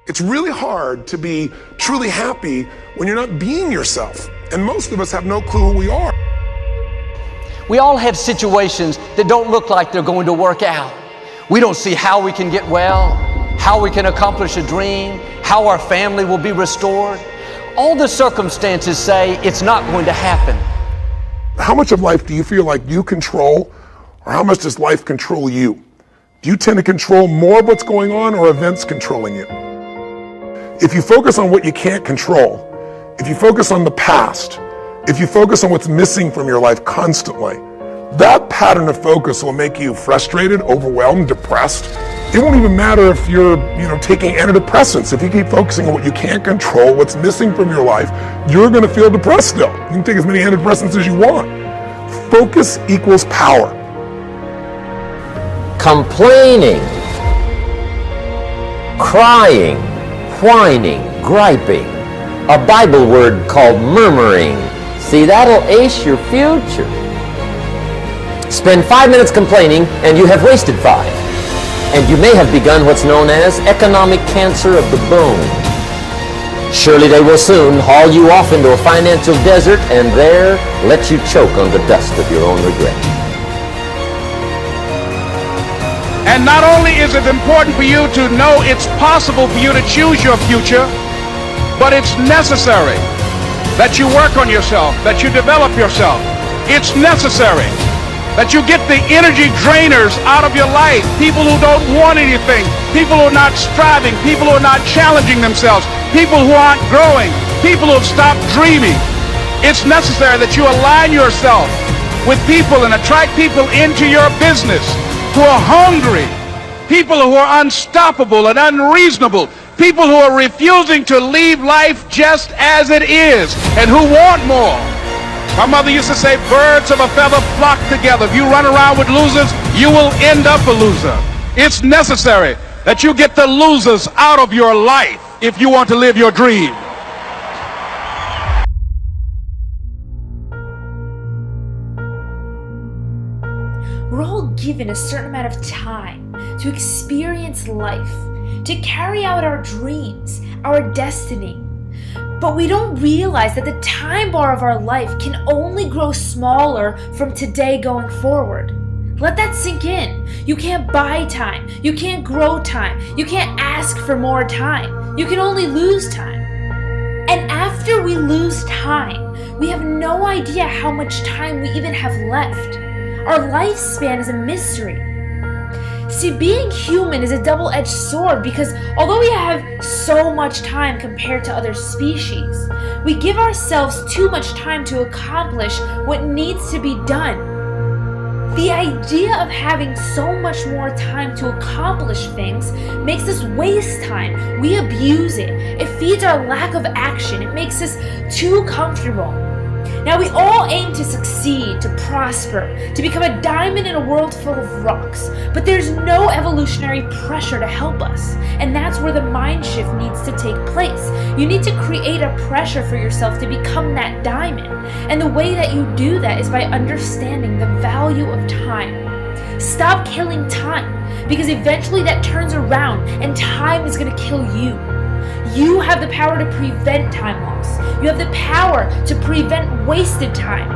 It's really hard to be truly happy when you're not being yourself. And most of us have no clue who we are. We all have situations that don't look like they're going to work out. We don't see how we can get well, how we can accomplish a dream, how our family will be restored. All the circumstances say it's not going to happen. How much of life do you feel like you control, or how much does life control you? Do you tend to control more of what's going on, or events controlling you? If you focus on what you can't control, if you focus on the past, if you focus on what's missing from your life constantly, that pattern of focus will make you frustrated, overwhelmed, depressed. It won't even matter if you're, taking antidepressants. If you keep focusing on what you can't control, what's missing from your life, you're going to feel depressed still. You can take as many antidepressants as you want. Focus equals power. Complaining, crying, whining, griping, a Bible word called murmuring. See, that'll ace your future. Spend 5 minutes complaining and you have wasted 5. And you may have begun what's known as economic cancer of the bone. Surely they will soon haul you off into a financial desert and there let you choke on the dust of your own regret. And not only is it important for you to know it's possible for you to choose your future, but it's necessary that you work on yourself, that you develop yourself. It's necessary that you get the energy drainers out of your life, people who don't want anything, people who are not striving, people who are not challenging themselves, people who aren't growing, people who have stopped dreaming. It's necessary that you align yourself with people and attract people into your business who are hungry, people who are unstoppable and unreasonable, people who are refusing to leave life just as it is and who want more. My mother used to say, birds of a feather flock together. If you run around with losers, you will end up a loser. It's necessary that you get the losers out of your life if you want to live your dream. We're all given a certain amount of time to experience life, to carry out our dreams, our destiny. But we don't realize that the time bar of our life can only grow smaller from today going forward. Let that sink in. You can't buy time. You can't grow time. You can't ask for more time. You can only lose time. And after we lose time, we have no idea how much time we even have left. Our lifespan is a mystery. See, being human is a double-edged sword because although we have so much time compared to other species, we give ourselves too much time to accomplish what needs to be done. The idea of having so much more time to accomplish things makes us waste time. We abuse it. It feeds our lack of action. It makes us too comfortable. Now, we all aim to succeed, to prosper, to become a diamond in a world full of rocks, but there's no evolutionary pressure to help us, and that's where the mind shift needs to take place. You need to create a pressure for yourself to become that diamond, and the way that you do that is by understanding the value of time. Stop killing time, because eventually that turns around and time is going to kill you. You have the power to prevent time loss. You have the power to prevent wasted time.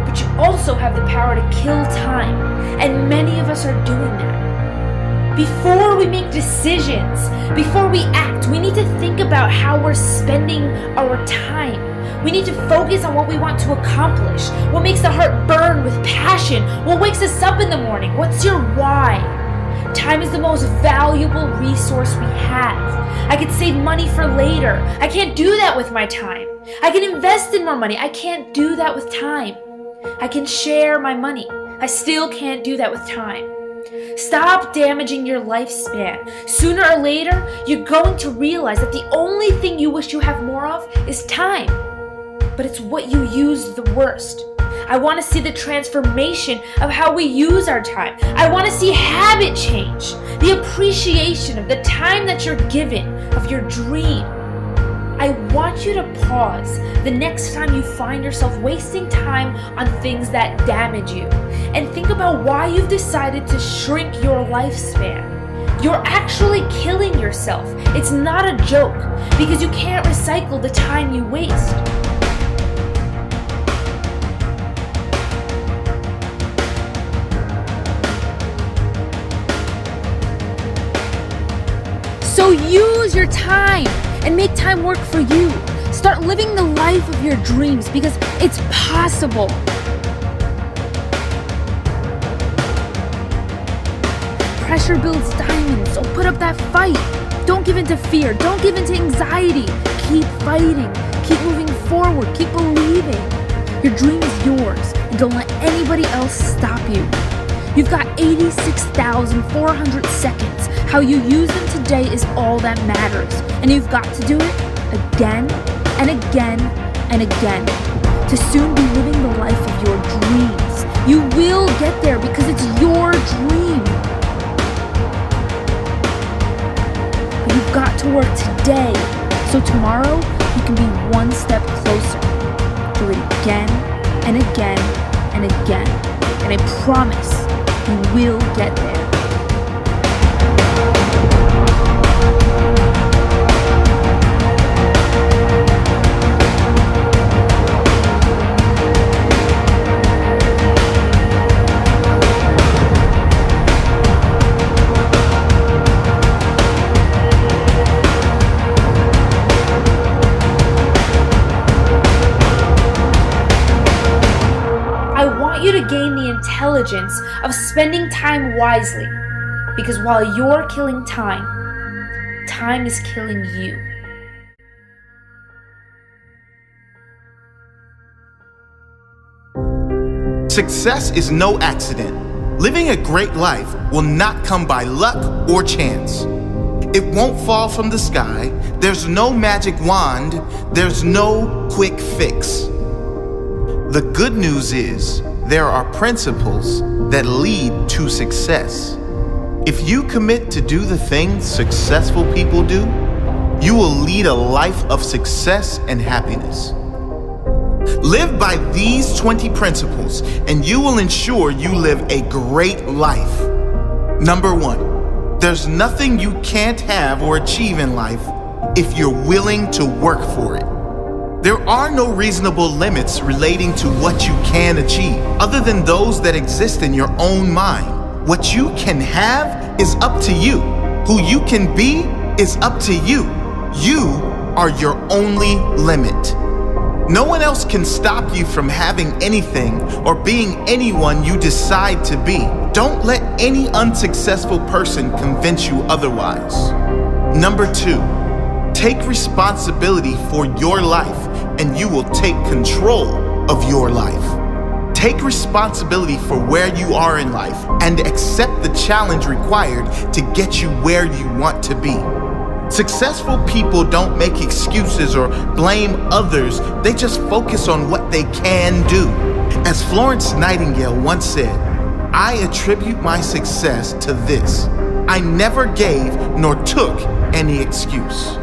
But you also have the power to kill time. And many of us are doing that. Before we make decisions, before we act, we need to think about how we're spending our time. We need to focus on what we want to accomplish, what makes the heart burn with passion, what wakes us up in the morning. What's your why? Time is the most valuable resource we have. I can save money for later. I can't do that with my time. I can invest in more money. I can't do that with time. I can share my money. I still can't do that with time. Stop damaging your lifespan. Sooner or later, you're going to realize that the only thing you wish you have more of is time. But it's what you use the worst. I want to see the transformation of how we use our time. I want to see habit change, the appreciation of the time that you're given, of your dream. I want you to pause the next time you find yourself wasting time on things that damage you and think about why you've decided to shrink your lifespan. You're actually killing yourself. yourself. It's not a joke, because you can't recycle the time you waste. So use your time and make time work for you. Start living the life of your dreams, because it's possible. Pressure builds diamonds, so put up that fight. Don't give in to fear. Don't give in to anxiety. Keep fighting. Keep moving forward. Keep believing. Your dream is yours, and don't let anybody else stop you. You've got 86,400 seconds. How you use them today is all that matters. And you've got to do it again and again and again to soon be living the life of your dreams. You will get there because it's your dream. But you've got to work today, so tomorrow you can be one step closer. Do it again and again and again. And I promise you will get there. You to gain the intelligence of spending time wisely, because while you're killing time, time is killing you. Success is no accident. Living a great life will not come by luck or chance. It won't fall from the sky. There's no magic wand. There's no quick fix. The good news is, there are principles that lead to success. If you commit to do the things successful people do, you will lead a life of success and happiness. Live by these 20 principles, and you will ensure you live a great life. Number 1, there's nothing you can't have or achieve in life if you're willing to work for it. There are no reasonable limits relating to what you can achieve, other than those that exist in your own mind. What you can have is up to you. Who you can be is up to you. You are your only limit. No one else can stop you from having anything or being anyone you decide to be. Don't let any unsuccessful person convince you otherwise. Number 2, take responsibility for your life, and you will take control of your life. Take responsibility for where you are in life and accept the challenge required to get you where you want to be. Successful people don't make excuses or blame others. They just focus on what they can do. As Florence Nightingale once said, "I attribute my success to this: I never gave nor took any excuse."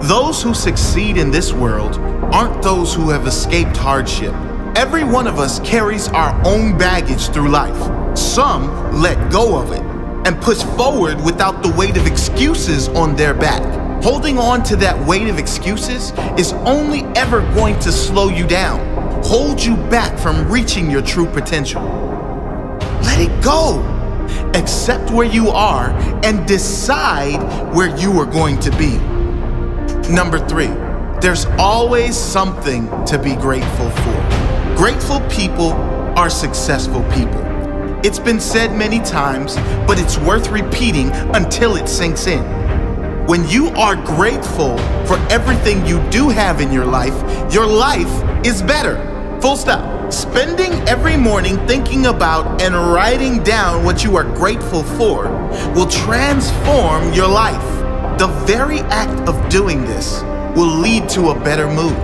Those who succeed in this world aren't those who have escaped hardship. Every one of us carries our own baggage through life. Some let go of it and push forward without the weight of excuses on their back. Holding on to that weight of excuses is only ever going to slow you down, hold you back from reaching your true potential. Let it go. Accept where you are and decide where you are going to be. Number 3, there's always something to be grateful for. Grateful people are successful people. It's been said many times, but it's worth repeating until it sinks in. When you are grateful for everything you do have in your life is better. Full stop. Spending every morning thinking about and writing down what you are grateful for will transform your life. The very act of doing this will lead to a better mood.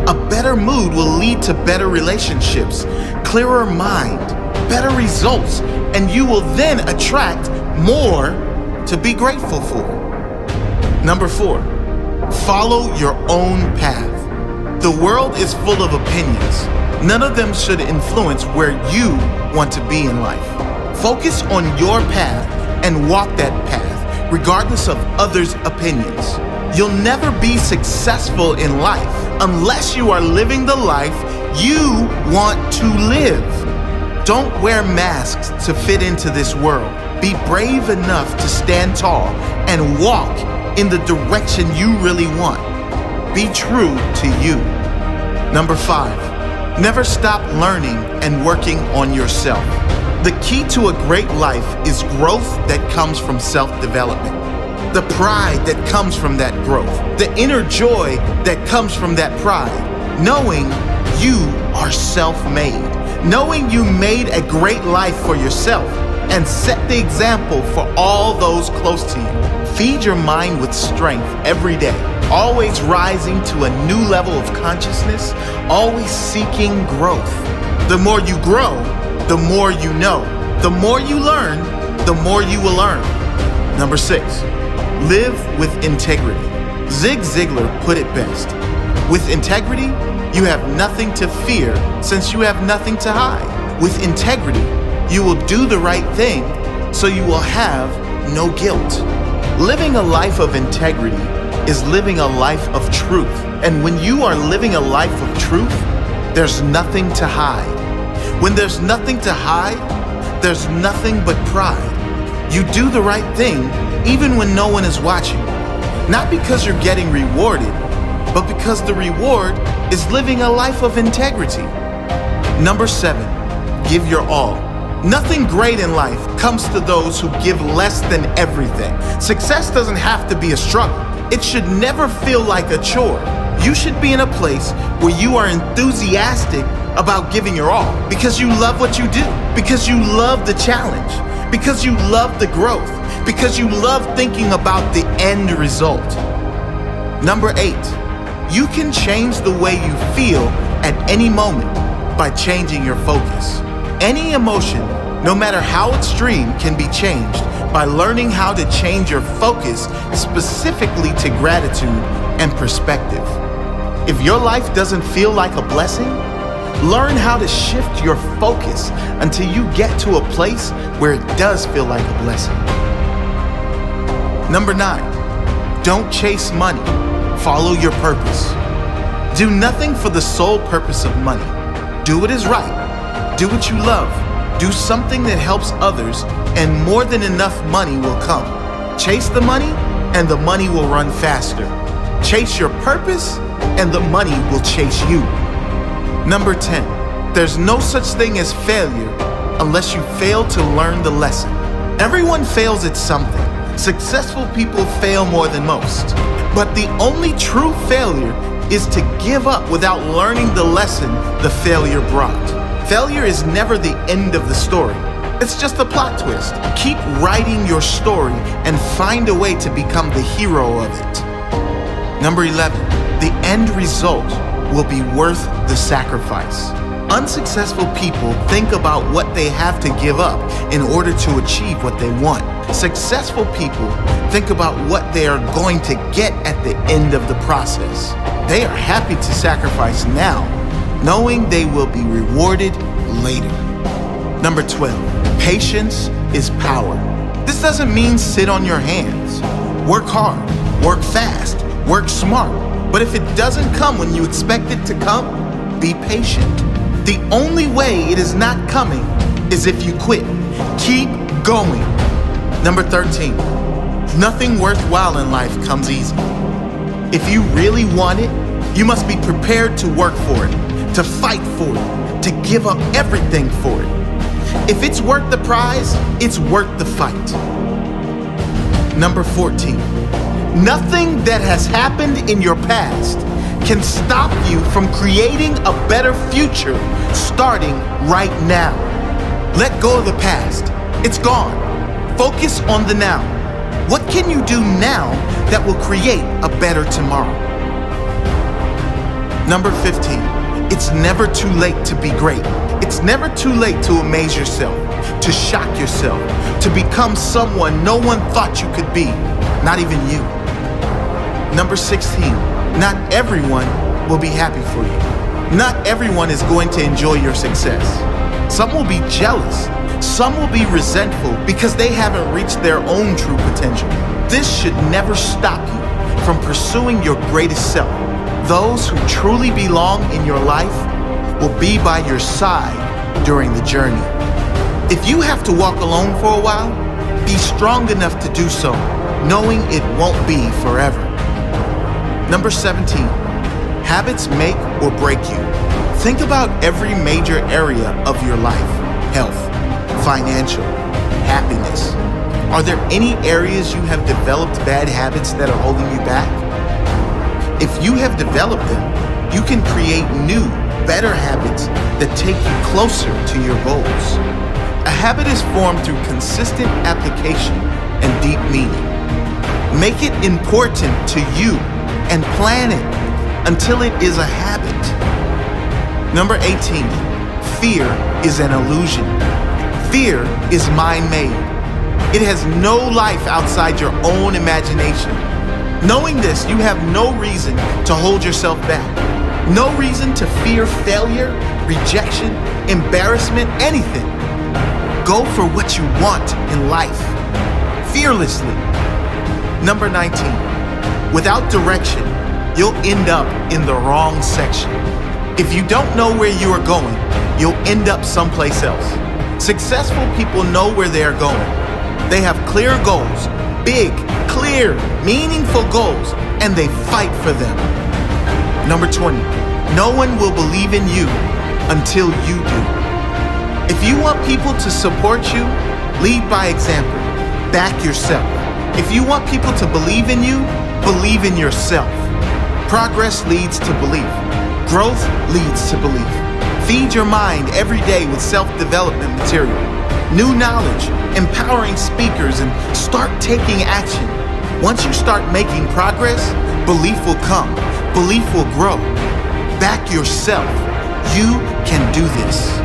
A better mood will lead to better relationships, clearer mind, better results, and you will then attract more to be grateful for. Number 4, follow your own path. The world is full of opinions. None of them should influence where you want to be in life. Focus on your path and walk that path. regardless of others' opinions. You'll never be successful in life unless you are living the life you want to live. Don't wear masks to fit into this world. Be brave enough to stand tall and walk in the direction you really want. Be true to you. Number 5, never stop learning and working on yourself. The key to a great life is growth that comes from self-development. The pride that comes from that growth. The inner joy that comes from that pride. Knowing you are self-made. Knowing you made a great life for yourself and set the example for all those close to you. Feed your mind with strength every day. Always rising to a new level of consciousness. Always seeking growth. The more you grow, the more you know. The more you learn, the more you will learn. Number 6, live with integrity. Zig Ziglar put it best. With integrity, you have nothing to fear since you have nothing to hide. With integrity, you will do the right thing so you will have no guilt. Living a life of integrity is living a life of truth. And when you are living a life of truth, there's nothing to hide. When there's nothing to hide, there's nothing but pride. You do the right thing even when no one is watching. Not because you're getting rewarded, but because the reward is living a life of integrity. Number 7, give your all. Nothing great in life comes to those who give less than everything. Success doesn't have to be a struggle. It should never feel like a chore. You should be in a place where you are enthusiastic about giving your all because you love what you do, because you love the challenge, because you love the growth, because you love thinking about the end result. Number 8, you can change the way you feel at any moment by changing your focus. Any emotion, no matter how extreme, can be changed by learning how to change your focus specifically to gratitude and perspective. If your life doesn't feel like a blessing, learn how to shift your focus until you get to a place where it does feel like a blessing. Number 9, don't chase money. Follow your purpose. Do nothing for the sole purpose of money. Do what is right. Do what you love. Do something that helps others, and more than enough money will come. Chase the money, and the money will run faster. Chase your purpose, and the money will chase you. Number 10, there's no such thing as failure unless you fail to learn the lesson. Everyone fails at something. Successful people fail more than most. But the only true failure is to give up without learning the lesson the failure brought. Failure is never the end of the story. It's just a plot twist. Keep writing your story and find a way to become the hero of it. Number 11, the end result will be worth the sacrifice. Unsuccessful people think about what they have to give up in order to achieve what they want. Successful people think about what they are going to get at the end of the process. They are happy to sacrifice now, knowing they will be rewarded later. Number 12, patience is power. This doesn't mean sit on your hands. Work hard, work fast, work smart. But if it doesn't come when you expect it to come, be patient. The only way it is not coming is if you quit. Keep going. Number 13, nothing worthwhile in life comes easy. If you really want it, you must be prepared to work for it, to fight for it, to give up everything for it. If it's worth the prize, it's worth the fight. Number 14, nothing that has happened in your past can stop you from creating a better future starting right now. Let go of the past. It's gone. Focus on the now. What can you do now that will create a better tomorrow? Number 15, it's never too late to be great. It's never too late to amaze yourself, to shock yourself, to become someone no one thought you could be, not even you. Number 16, not everyone will be happy for you. Not everyone is going to enjoy your success. Some will be jealous. Some will be resentful because they haven't reached their own true potential. This should never stop you from pursuing your greatest self. Those who truly belong in your life will be by your side during the journey. If you have to walk alone for a while, be strong enough to do so, knowing it won't be forever. Number 17, habits make or break you. Think about every major area of your life: health, financial, happiness. Are there any areas you have developed bad habits that are holding you back? If you have developed them, you can create new, better habits that take you closer to your goals. A habit is formed through consistent application and deep meaning. Make it important to you and plan it until it is a habit. Number 18, fear is an illusion. Fear is mind-made. It has no life outside your own imagination. Knowing this, you have no reason to hold yourself back. No reason to fear failure, rejection, embarrassment, anything. Go for what you want in life, fearlessly. Number 19, without direction, you'll end up in the wrong section. If you don't know where you are going, you'll end up someplace else. Successful people know where they are going. They have clear goals, big, clear, meaningful goals, and they fight for them. Number 20, no one will believe in you until you do. If you want people to support you, lead by example. Back yourself. If you want people to believe in you, believe in yourself. Progress leads to belief. Growth leads to belief. Feed your mind every day with self-development material, new knowledge, empowering speakers, and start taking action. Once you start making progress, belief will come. Belief will grow. Back yourself. You can do this.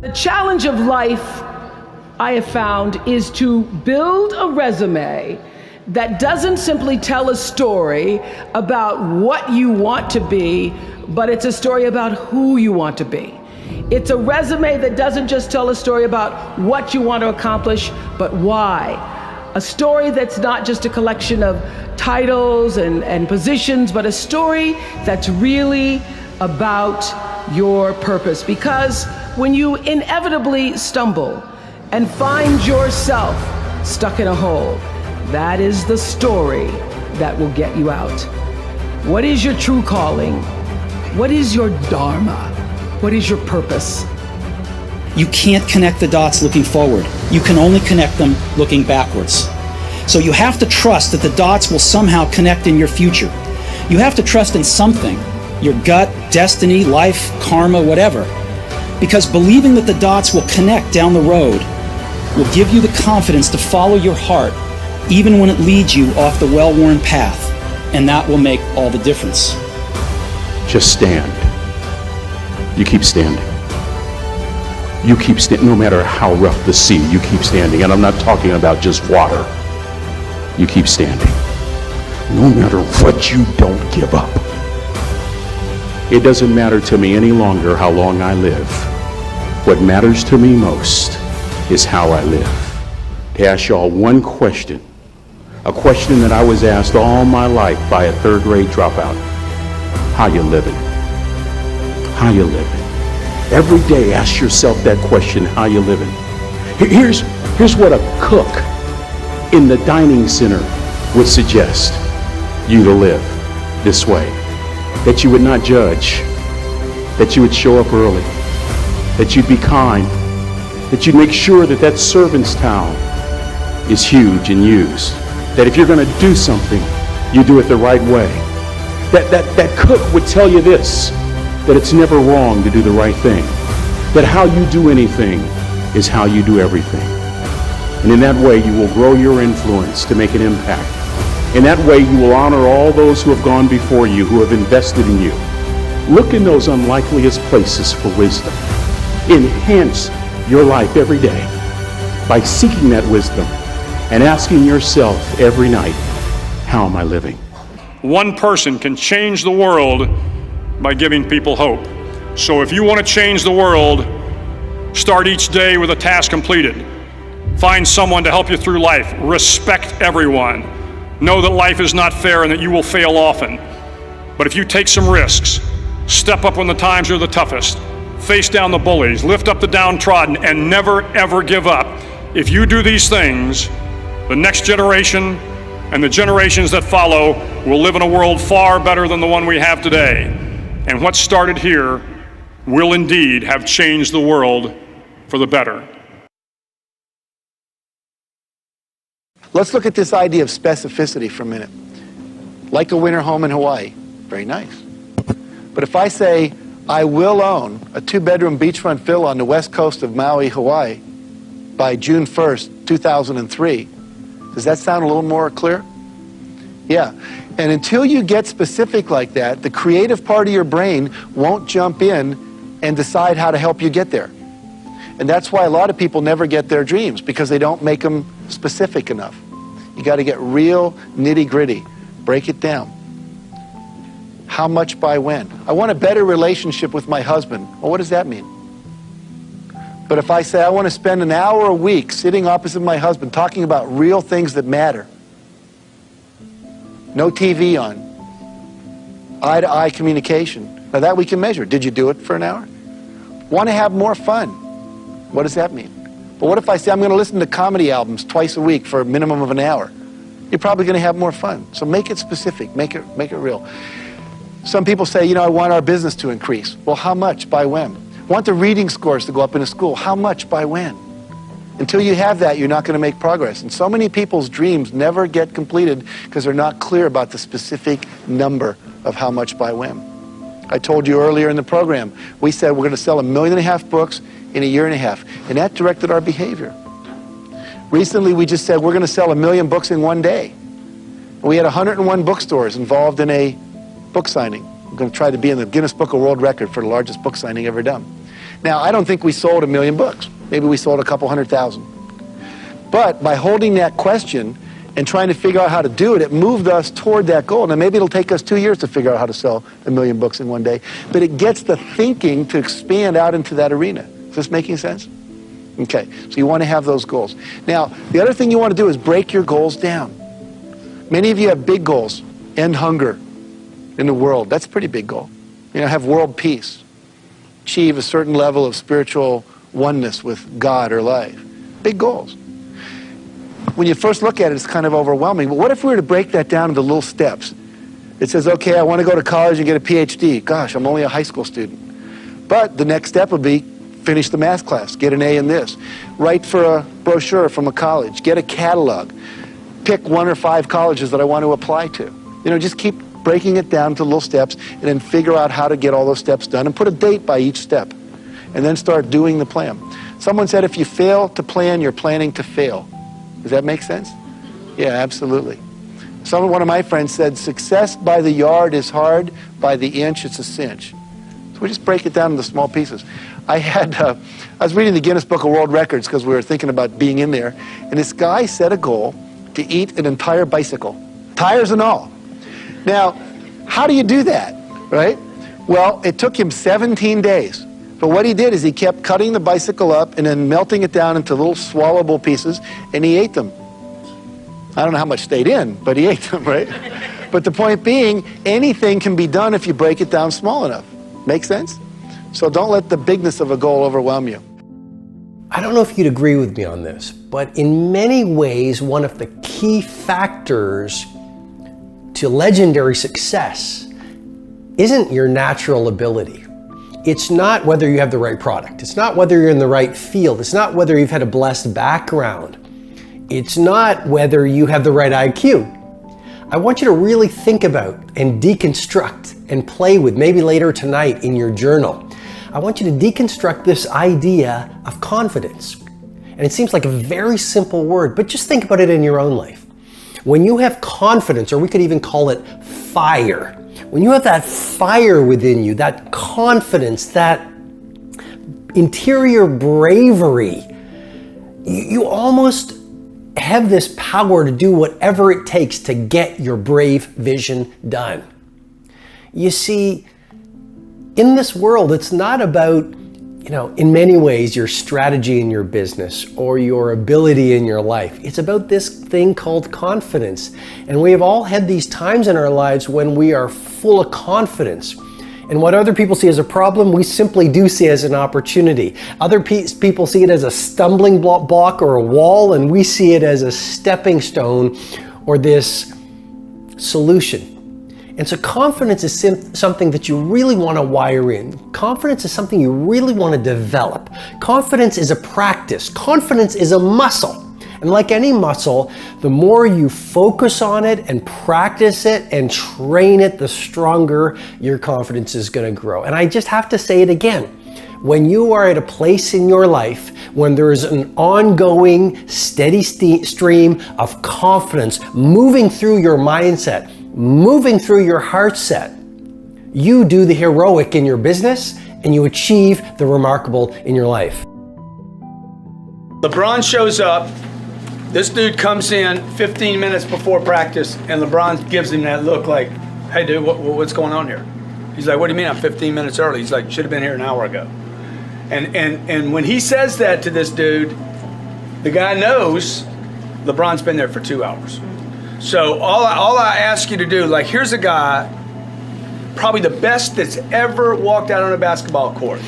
The challenge of life, I have found, is to build a resume that doesn't simply tell a story about what you want to be, but it's a story about who you want to be. It's a resume that doesn't just tell a story about what you want to accomplish, but why. A story that's not just a collection of titles and positions, but a story that's really about your purpose. Because when you inevitably stumble and find yourself stuck in a hole, that is the story that will get you out. What is your true calling? What is your dharma? What is your purpose? You can't connect the dots looking forward. You can only connect them looking backwards. So you have to trust that the dots will somehow connect in your future. You have to trust in something, your gut, destiny, life, karma, whatever. Because believing that the dots will connect down the road will give you the confidence to follow your heart, even when it leads you off the well-worn path. And that will make all the difference. Just stand. You keep standing. You keep standing, no matter how rough the sea, you keep standing. And I'm not talking about just water. You keep standing. No matter what, you don't give up. It doesn't matter to me any longer how long I live. What matters to me most is how I live. To ask y'all one question, a question that I was asked all my life by a third-grade dropout. How you living? How you living? Every day ask yourself that question, how you living? Here's what a cook in the dining center would suggest you to live this way. that you would not judge, that you would show up early, that you'd be kind, that you'd make sure that that servant's towel is huge and used, that if you're going to do something, you do it the right way. That cook would tell you this, that it's never wrong to do the right thing, that how you do anything is how you do everything. And in that way, you will grow your influence to make an impact. In that way, you will honor all those who have gone before you, who have invested in you. Look in those unlikeliest places for wisdom. Enhance your life every day by seeking that wisdom and asking yourself every night, how am I living? One person can change the world by giving people hope. So if you want to change the world, start each day with a task completed. Find someone to help you through life. Respect everyone. Know that life is not fair and that you will fail often. But if you take some risks, step up when the times are the toughest, face down the bullies, lift up the downtrodden, and never ever give up. If you do these things, the next generation and the generations that follow will live in a world far better than the one we have today. And what started here will indeed have changed the world for the better. Let's look at this idea of specificity for a minute. Like a winter home in Hawaii, very nice. But if I say, I will own a 2-bedroom beachfront villa on the west coast of Maui, Hawaii by June 1st, 2003, does that sound a little more clear? Yeah. And until you get specific like that, the creative part of your brain won't jump in and decide how to help you get there. And that's why a lot of people never get their dreams, because they don't make them specific enough. You got to get real nitty-gritty. Break it down. How much by when? I want a better relationship with my husband. Well, what does that mean? But if I say I want to spend an hour a week sitting opposite my husband talking about real things that matter, no TV on, eye-to-eye communication. Now that we can measure. Did you do it for an hour? Want to have more fun. What does that mean? But what if I say I'm going to listen to comedy albums twice a week for a minimum of an hour? You're probably going to have more fun. So make it specific. Make it real. Some people say, you know, I want our business to increase. Well, how much? By when? I want the reading scores to go up in a school. How much? By when? Until you have that, you're not going to make progress. And so many people's dreams never get completed because they're not clear about the specific number of how much by when. I told you earlier in the program, we said we're going to sell 1.5 million books in 1.5 years, and that directed our behavior. Recently, we just said we're going to sell 1 million books in one day. We had 101 bookstores involved in a book signing. We're going to try to be in the Guinness Book of World Record for the largest book signing ever done. Now, I don't think we sold 1 million books. Maybe we sold a couple 100,000. But by holding that question and trying to figure out how to do it, it moved us toward that goal. Now, maybe it'll take us 2 years to figure out how to sell 1 million books in one day, but it gets the thinking to expand out into that arena. Is this making sense? Okay, so you want to have those goals. Now, the other thing you want to do is break your goals down. Many of you have big goals. End hunger in the world. That's a pretty big goal. You know, have world peace. Achieve a certain level of spiritual oneness with God or life. Big goals. When you first look at it, it's kind of overwhelming. But what if we were to break that down into little steps? It says, okay, I want to go to college and get a PhD. Gosh, I'm only a high school student. But the next step would be finish the math class, get an A in this, write for a brochure from a college, get a catalog, pick 1 or 5 colleges that I want to apply to. You know, just keep breaking it down to little steps and then figure out how to get all those steps done and put a date by each step and then start doing the plan. Someone said if you fail to plan, you're planning to fail. Does that make sense? Yeah, absolutely. One of my friends said, success by the yard is hard, by the inch it's a cinch. So we just break it down into small pieces. I was reading the Guinness Book of World Records because we were thinking about being in there, and this guy set a goal to eat an entire bicycle, tires and all. Now, how do you do that, right? Well, it took him 17 days. But what he did is he kept cutting the bicycle up and then melting it down into little swallowable pieces, and he ate them. I don't know how much stayed in, but he ate them, right? But the point being, anything can be done if you break it down small enough. Make sense? So don't let the bigness of a goal overwhelm you. I don't know if you'd agree with me on this, but in many ways, one of the key factors to legendary success isn't your natural ability. It's not whether you have the right product. It's not whether you're in the right field. It's not whether you've had a blessed background. It's not whether you have the right IQ. I want you to really think about and deconstruct and play with, maybe later tonight in your journal. I want you to deconstruct this idea of confidence. And it seems like a very simple word, but just think about it in your own life. When you have confidence, or we could even call it fire, when you have that fire within you, that confidence, that interior bravery, you almost have this power to do whatever it takes to get your brave vision done. You see, in this world, it's not about, in many ways, your strategy in your business or your ability in your life. It's about this thing called confidence. And we have all had these times in our lives when we are full of confidence. And what other people see as a problem, we simply do see as an opportunity. Other people see it as a stumbling block or a wall, and we see it as a stepping stone or this solution. And so confidence is something that you really want to wire in. Confidence is something you really want to develop. Confidence is a practice. Confidence is a muscle. And like any muscle, the more you focus on it and practice it and train it, the stronger your confidence is going to grow. And I just have to say it again. When you are at a place in your life when there is an ongoing, steady stream of confidence moving through your mindset, moving through your heart set, you do the heroic in your business and you achieve the remarkable in your life. LeBron shows up. This dude comes in 15 minutes before practice, and LeBron gives him that look like, hey, dude, what's going on here? He's like, what do you mean I'm 15 minutes early? He's like, should have been here an hour ago. And when he says that to this dude, the guy knows LeBron's been there for 2 hours. So all I ask you to do, like, here's a guy, probably the best that's ever walked out on a basketball court,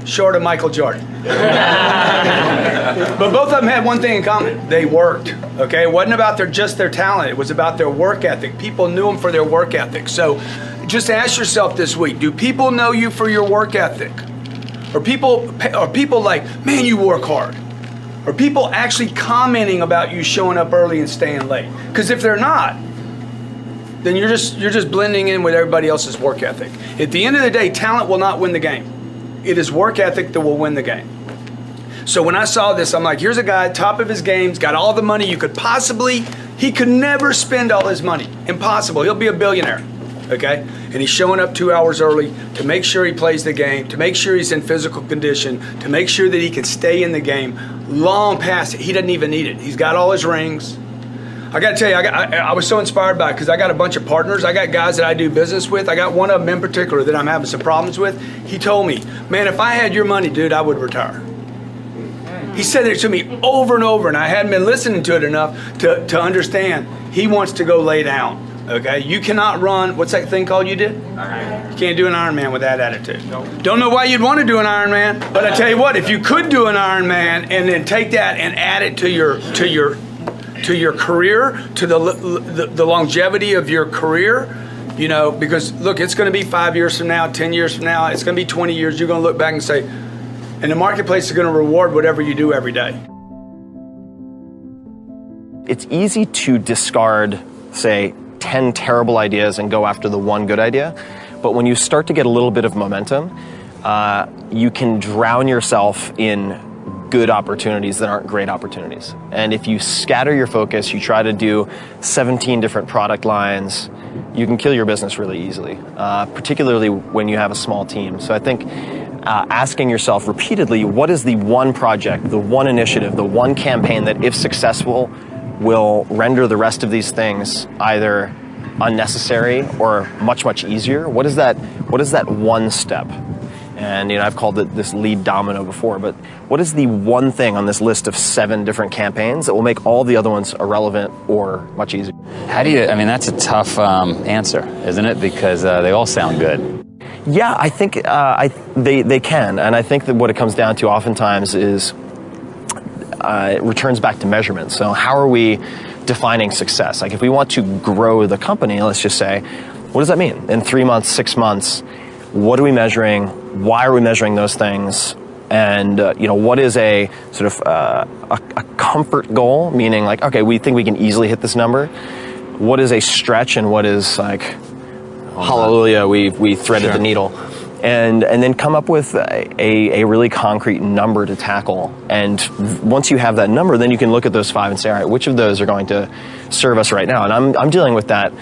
short of Michael Jordan. But both of them had one thing in common. They worked, okay? It wasn't about just their talent. It was about their work ethic. People knew them for their work ethic. So just ask yourself this week, do people know you for your work ethic? Are people like, man, you work hard? Are people actually commenting about you showing up early and staying late? Because if they're not, then you're just blending in with everybody else's work ethic. At the end of the day, talent will not win the game. It is work ethic that will win the game. So when I saw this, I'm like, here's a guy, top of his game, he's got all the money you could possibly, he could never spend all his money. Impossible. He'll be a billionaire. Okay? And he's showing up 2 hours early to make sure he plays the game, to make sure he's in physical condition, to make sure that he can stay in the game long past it. He doesn't even need it. He's got all his rings. I got to tell you, I was so inspired by it because I got a bunch of partners. I got guys that I do business with. I got one of them in particular that I'm having some problems with. He told me, man, if I had your money, dude, I would retire. He said it to me over and over, and I hadn't been listening to it enough to understand. He wants to go lay down. Okay, you cannot run, what's that thing called you did? You can't do an Ironman with that attitude. Don't know why you'd want to do an Ironman, but I tell you what, if you could do an Ironman and then take that and add it to your career, to the longevity of your career, because look, it's going to be 5 years from now, 10 years from now, it's going to be 20 years, you're going to look back and say, and the marketplace is going to reward whatever you do every day. It's easy to discard, say, 10 terrible ideas and go after the one good idea. But when you start to get a little bit of momentum, you can drown yourself in good opportunities that aren't great opportunities. And if you scatter your focus, you try to do 17 different product lines, you can kill your business really easily, particularly when you have a small team. So I think asking yourself repeatedly, what is the one project, the one initiative, the one campaign that, if successful, will render the rest of these things either unnecessary or much, much easier? What is that one step? And I've called it this lead domino before, but what is the one thing on this list of 7 different campaigns that will make all the other ones irrelevant or much easier? That's a tough answer, isn't it? Because they all sound good. Yeah, I think they can. And I think that what it comes down to oftentimes is it returns back to measurement. So how are we defining success? Like if we want to grow the company, let's just say, What does that mean? In 3 months, 6 months, what are we measuring? Why are we measuring those things? And what is a sort of a comfort goal? Meaning like, okay, we think we can easily hit this number. What is a stretch, and what is like, hallelujah, we threaded the needle. And then come up with a really concrete number to tackle. And once you have that number, then you can look at those 5 and say, all right, which of those are going to serve us right now? And I'm dealing with that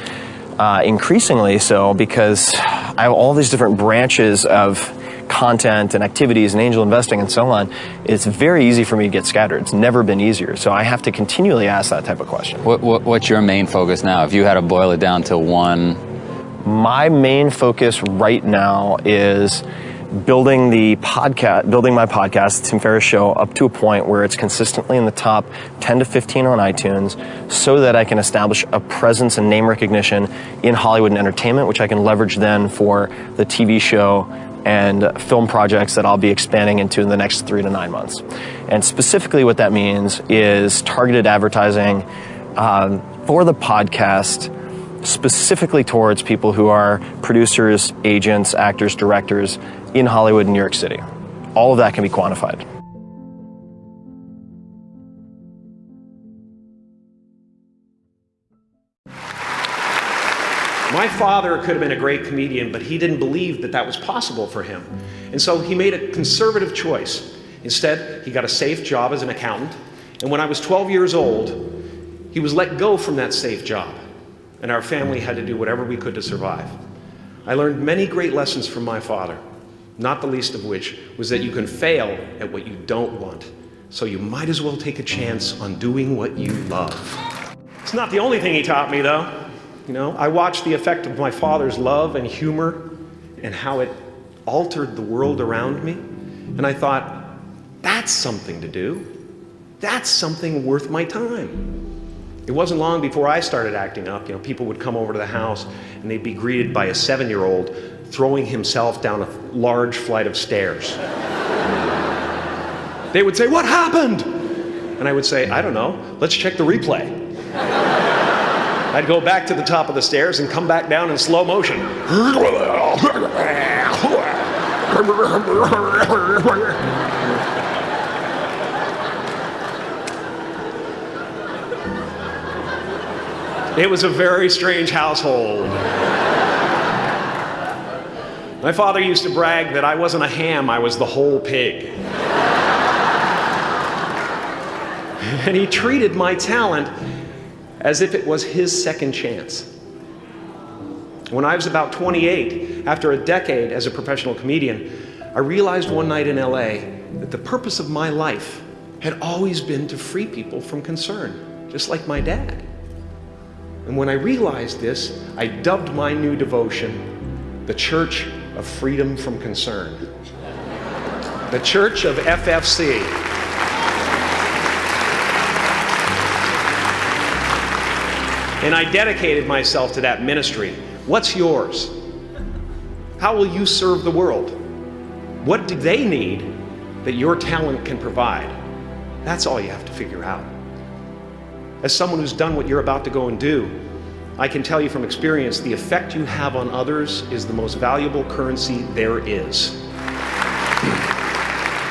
increasingly so, because I have all these different branches of content and activities and angel investing and so on. It's very easy for me to get scattered. It's never been easier. So I have to continually ask that type of question. What's your main focus now? If you had to boil it down to one? My main focus right now is building my podcast, Tim Ferriss Show, up to a point where it's consistently in the top 10 to 15 on iTunes, so that I can establish a presence and name recognition in Hollywood and entertainment, which I can leverage then for the TV show and film projects that I'll be expanding into in the next 3 to 9 months. And specifically what that means is targeted advertising for the podcast, specifically towards people who are producers, agents, actors, directors in Hollywood and New York City. All of that can be quantified. My father could have been a great comedian, but he didn't believe that that was possible for him. And so he made a conservative choice. Instead, he got a safe job as an accountant. And when I was 12 years old, he was let go from that safe job. And our family had to do whatever we could to survive. I learned many great lessons from my father, not the least of which was that you can fail at what you don't want. So you might as well take a chance on doing what you love. It's not the only thing he taught me, though. I watched the effect of my father's love and humor and how it altered the world around me. And I thought, that's something to do. That's something worth my time. It wasn't long before I started acting up. People would come over to the house and they'd be greeted by a 7-year-old throwing himself down a large flight of stairs. They would say, "What happened?" And I would say, "I don't know. Let's check the replay." I'd go back to the top of the stairs and come back down in slow motion. It was a very strange household. My father used to brag that I wasn't a ham, I was the whole pig. And he treated my talent as if it was his second chance. When I was about 28, after a decade as a professional comedian, I realized one night in LA that the purpose of my life had always been to free people from concern, just like my dad. And when I realized this, I dubbed my new devotion the Church of Freedom from Concern. The Church of FFC. And I dedicated myself to that ministry. What's yours? How will you serve the world? What do they need that your talent can provide? That's all you have to figure out. As someone who's done what you're about to go and do, I can tell you from experience, the effect you have on others is the most valuable currency there is.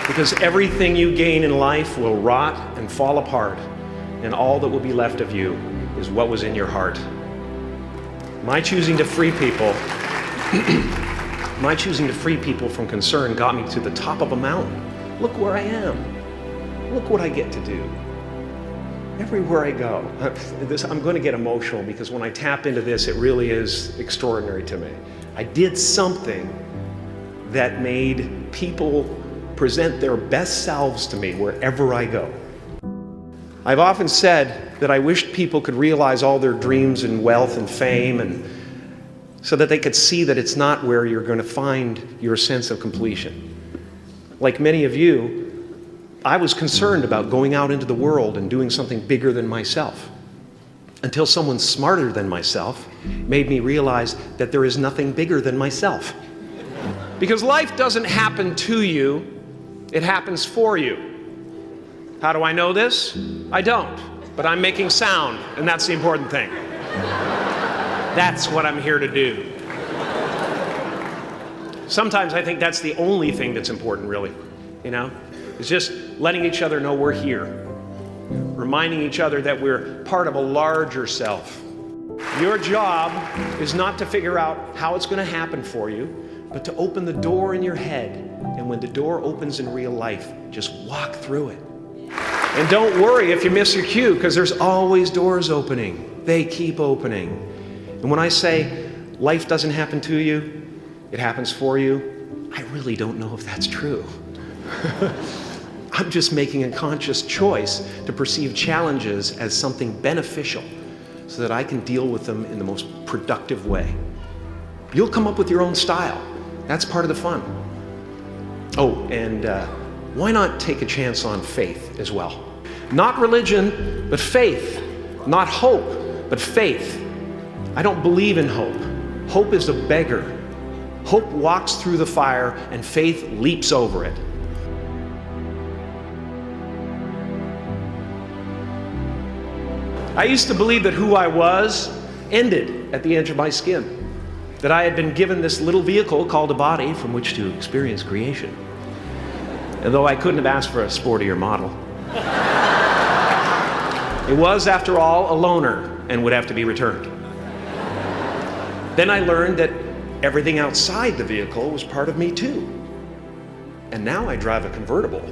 Because everything you gain in life will rot and fall apart, and all that will be left of you is what was in your heart. My choosing to free people from concern got me to the top of a mountain. Look where I am. Look what I get to do. Everywhere I go. I'm going to get emotional because when I tap into this, it really is extraordinary to me. I did something that made people present their best selves to me wherever I go. I've often said that I wished people could realize all their dreams and wealth and fame, and so that they could see that it's not where you're going to find your sense of completion. Like many of you, I was concerned about going out into the world and doing something bigger than myself, until someone smarter than myself made me realize that there is nothing bigger than myself. Because life doesn't happen to you, it happens for you. How do I know this? I don't, but I'm making sound, and that's the important thing. That's what I'm here to do. Sometimes I think that's the only thing that's important, really, you know? It's just letting each other know we're here. Reminding each other that we're part of a larger self. Your job is not to figure out how it's going to happen for you, but to open the door in your head. And when the door opens in real life, just walk through it. And don't worry if you miss your cue, because there's always doors opening. They keep opening. And when I say life doesn't happen to you, it happens for you, I really don't know if that's true. I'm just making a conscious choice to perceive challenges as something beneficial so that I can deal with them in the most productive way. You'll come up with your own style. That's part of the fun. Oh, and why not take a chance on faith as well? Not religion, but faith. Not hope, but faith. I don't believe in hope. Hope is a beggar. Hope walks through the fire and faith leaps over it. I used to believe that who I was ended at the edge of my skin. That I had been given this little vehicle called a body from which to experience creation. And though I couldn't have asked for a sportier model, it was, after all, a loaner and would have to be returned. Then I learned that everything outside the vehicle was part of me too. And now I drive a convertible.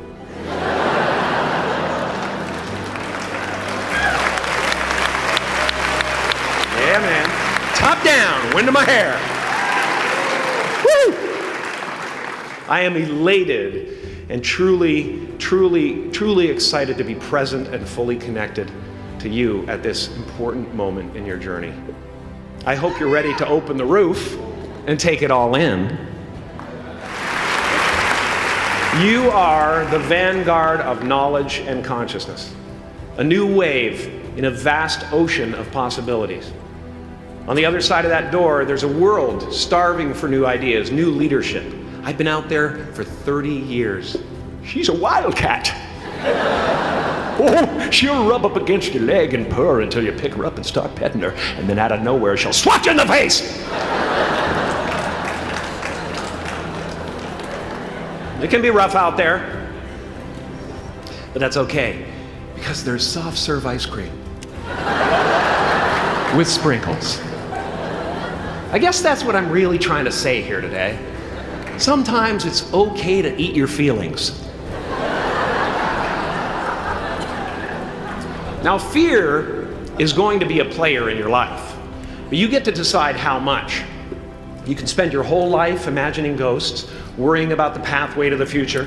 Yeah, man. Top down, wind in my hair. Woo! I am elated and truly excited to be present and fully connected to you at this important moment in your journey. I hope you're ready to open the roof and take it all in. You are the vanguard of knowledge and consciousness, a new wave in a vast ocean of possibilities. On the other side of that door, there's a world starving for new ideas, new leadership. I've been out there for 30 years. She's a wildcat. Oh, she'll rub up against your leg and purr until you pick her up and start petting her, and then out of nowhere, she'll swat you in the face. It can be rough out there, but that's okay, because there's soft serve ice cream with sprinkles. I guess that's what I'm really trying to say here today. Sometimes it's okay to eat your feelings. Now, fear is going to be a player in your life, but you get to decide how much. You can spend your whole life imagining ghosts, worrying about the pathway to the future,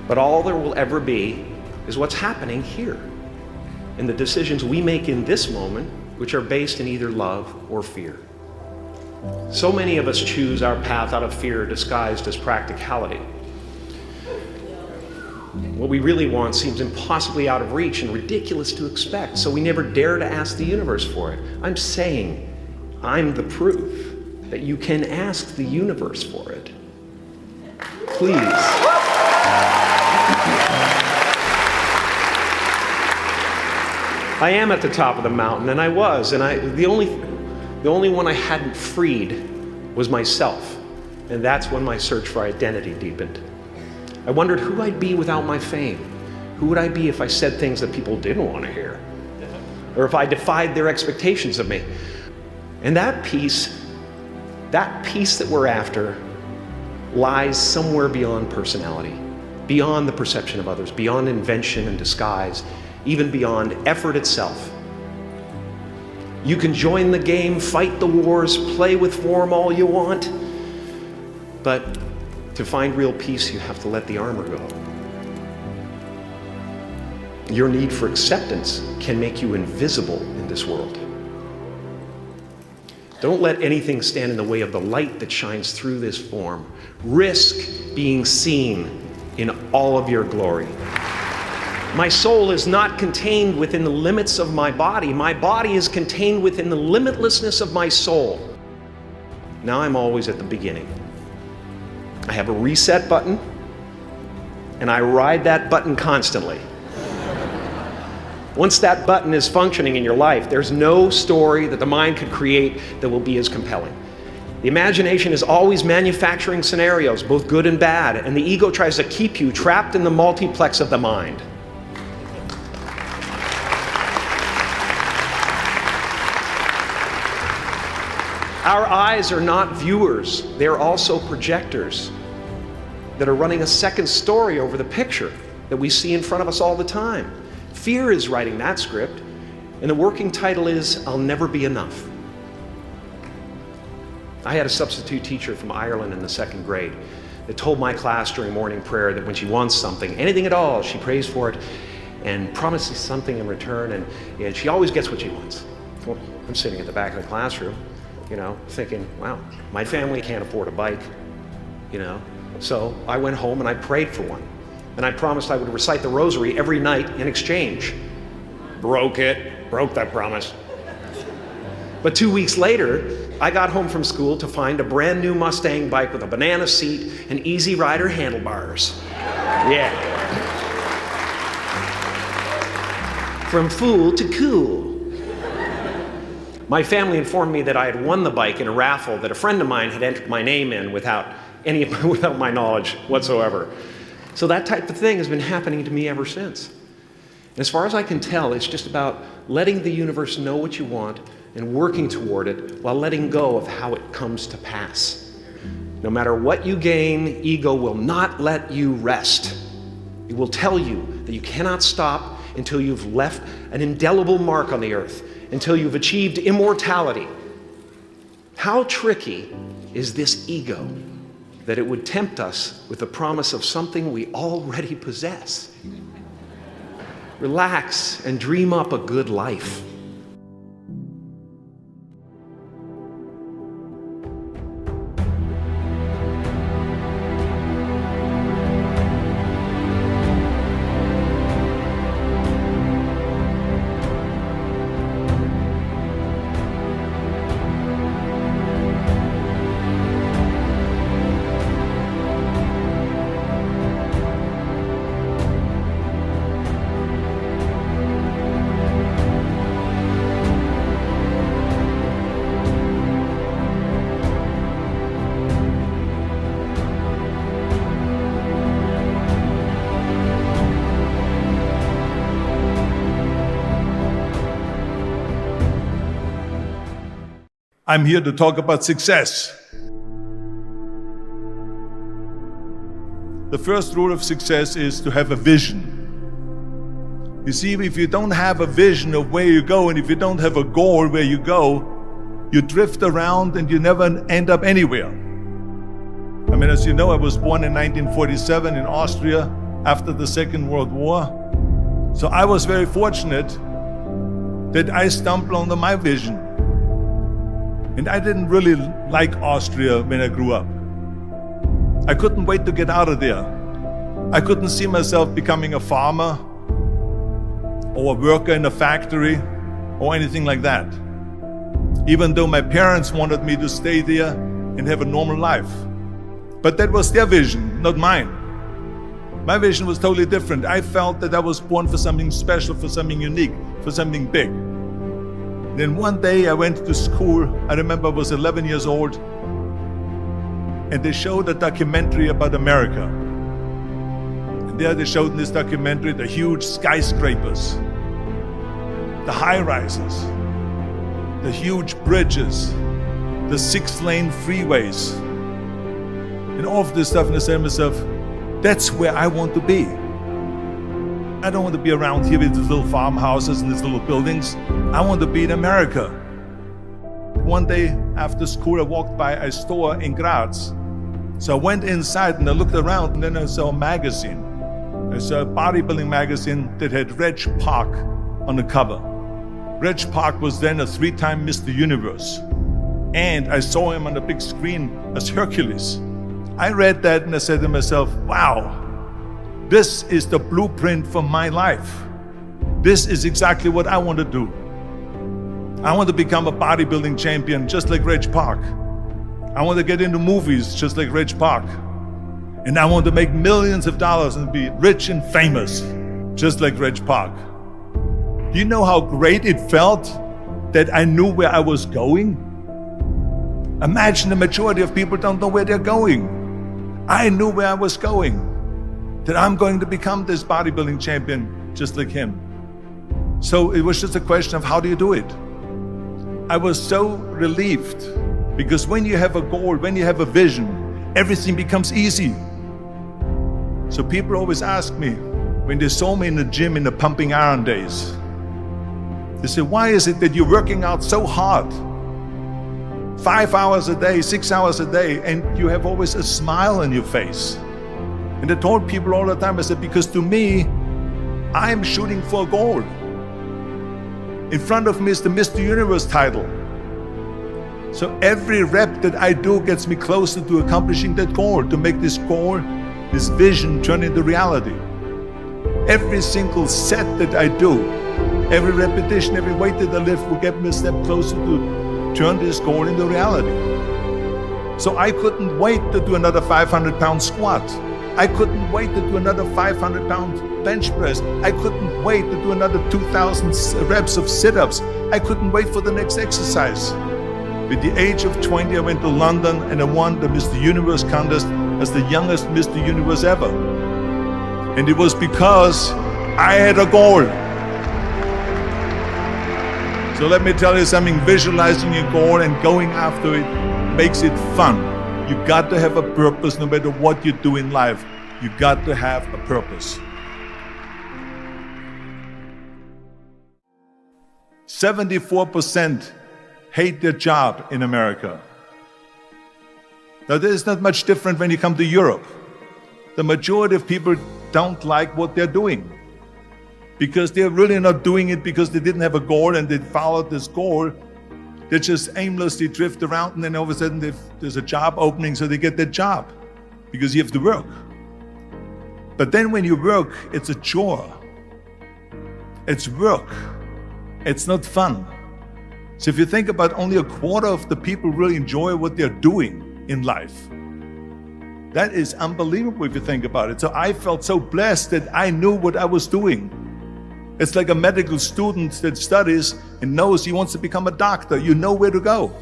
but all there will ever be is what's happening here, and the decisions we make in this moment, which are based in either love or fear. So many of us choose our path out of fear disguised as practicality. What we really want seems impossibly out of reach and ridiculous to expect, so we never dare to ask the universe for it. I'm saying I'm the proof that you can ask the universe for it. Please. I am at the top of the mountain, and I was, and the only one I hadn't freed was myself, and that's when my search for identity deepened. I wondered who I'd be without my fame. Who would I be if I said things that people didn't want to hear? Or if I defied their expectations of me? And that peace that we're after lies somewhere beyond personality, beyond the perception of others, beyond invention and disguise, even beyond effort itself. You can join the game, fight the wars, play with form all you want, but to find real peace, you have to let the armor go. Your need for acceptance can make you invisible in this world. Don't let anything stand in the way of the light that shines through this form. Risk being seen in all of your glory. My soul is not contained within the limits of my body. My body is contained within the limitlessness of my soul. Now I'm always at the beginning. I have a reset button, and I ride that button constantly. Once that button is functioning in your life, there's no story that the mind could create that will be as compelling. The imagination is always manufacturing scenarios, both good and bad, and the ego tries to keep you trapped in the multiplex of the mind. Our eyes are not viewers, they're also projectors that are running a second story over the picture that we see in front of us all the time. Fear is writing that script, and the working title is, I'll Never Be Enough. I had a substitute teacher from Ireland in the 2nd grade that told my class during morning prayer that when she wants something, anything at all, she prays for it and promises something in return, and she always gets what she wants. Well, I'm sitting at the back of the classroom, thinking, wow, my family can't afford a bike, So I went home and I prayed for one. And I promised I would recite the rosary every night in exchange. Broke that promise. But 2 weeks later, I got home from school to find a brand new Mustang bike with a banana seat and Easy Rider handlebars. Yeah. From fool to cool. My family informed me that I had won the bike in a raffle that a friend of mine had entered my name in without my knowledge whatsoever. So that type of thing has been happening to me ever since. And as far as I can tell, it's just about letting the universe know what you want and working toward it while letting go of how it comes to pass. No matter what you gain, ego will not let you rest. It will tell you that you cannot stop until you've left an indelible mark on the earth, until you've achieved immortality. How tricky is this ego that it would tempt us with the promise of something we already possess? Relax and dream up a good life. I'm here to talk about success. The first rule of success is to have a vision. You see, if you don't have a vision of where you go, and if you don't have a goal where you go, you drift around and you never end up anywhere. I mean, as you know, I was born in 1947 in Austria after the Second World War. So I was very fortunate that I stumbled onto my vision. And I didn't really like Austria when I grew up. I couldn't wait to get out of there. I couldn't see myself becoming a farmer or a worker in a factory or anything like that. Even though my parents wanted me to stay there and have a normal life. But that was their vision, not mine. My vision was totally different. I felt that I was born for something special, for something unique, for something big. Then one day I went to school. I remember I was 11 years old, and they showed a documentary about America. And there they showed in this documentary the huge skyscrapers, the high-rises, the huge bridges, the 6-lane freeways, and all of this stuff. And I said to myself, that's where I want to be. I don't want to be around here with these little farmhouses and these little buildings. I want to be in America. One day after school, I walked by a store in Graz. So I went inside and I looked around, and then I saw a magazine. I saw a bodybuilding magazine that had Reg Park on the cover. Reg Park was then a 3-time Mr. Universe. And I saw him on the big screen as Hercules. I read that and I said to myself, wow, this is the blueprint for my life. This is exactly what I want to do. I want to become a bodybuilding champion just like Reg Park. I want to get into movies just like Reg Park. And I want to make millions of dollars and be rich and famous just like Reg Park. Do you know how great it felt that I knew where I was going? Imagine the majority of people don't know where they're going. I knew where I was going, that I'm going to become this bodybuilding champion just like him. So it was just a question of how do you do it? I was so relieved because when you have a goal, when you have a vision, everything becomes easy. So people always ask me, when they saw me in the gym in the pumping iron days, they say, why is it that you're working out so hard? 5 hours a day, 6 hours a day, and you have always a smile on your face. And I told people all the time, I said, because to me, I'm shooting for a goal. In front of me is the Mr. Universe title. So every rep that I do gets me closer to accomplishing that goal, to make this goal, this vision turn into reality. Every single set that I do, every repetition, every weight that I lift will get me a step closer to turn this goal into reality. So I couldn't wait to do another 500-pound squat. I couldn't wait to do another 500-pound bench press. I couldn't wait to do another 2,000 reps of sit-ups. I couldn't wait for the next exercise. With the age of 20, I went to London and I won the Mr. Universe contest as the youngest Mr. Universe ever. And it was because I had a goal. So let me tell you something, visualizing your goal and going after it makes it fun. You've got to have a purpose no matter what you do in life. You've got to have a purpose. 74% hate their job in America. Now this is not much different when you come to Europe. The majority of people don't like what they're doing, because they're really not doing it because they didn't have a goal and they followed this goal. They just aimlessly drift around, and then all of a sudden there's a job opening, so they get that job because you have to work. But then when you work, it's a chore. It's work. It's not fun. So if you think about only a quarter of the people really enjoy what they're doing in life, that is unbelievable if you think about it. So I felt so blessed that I knew what I was doing. It's like a medical student that studies and knows he wants to become a doctor. You know where to go.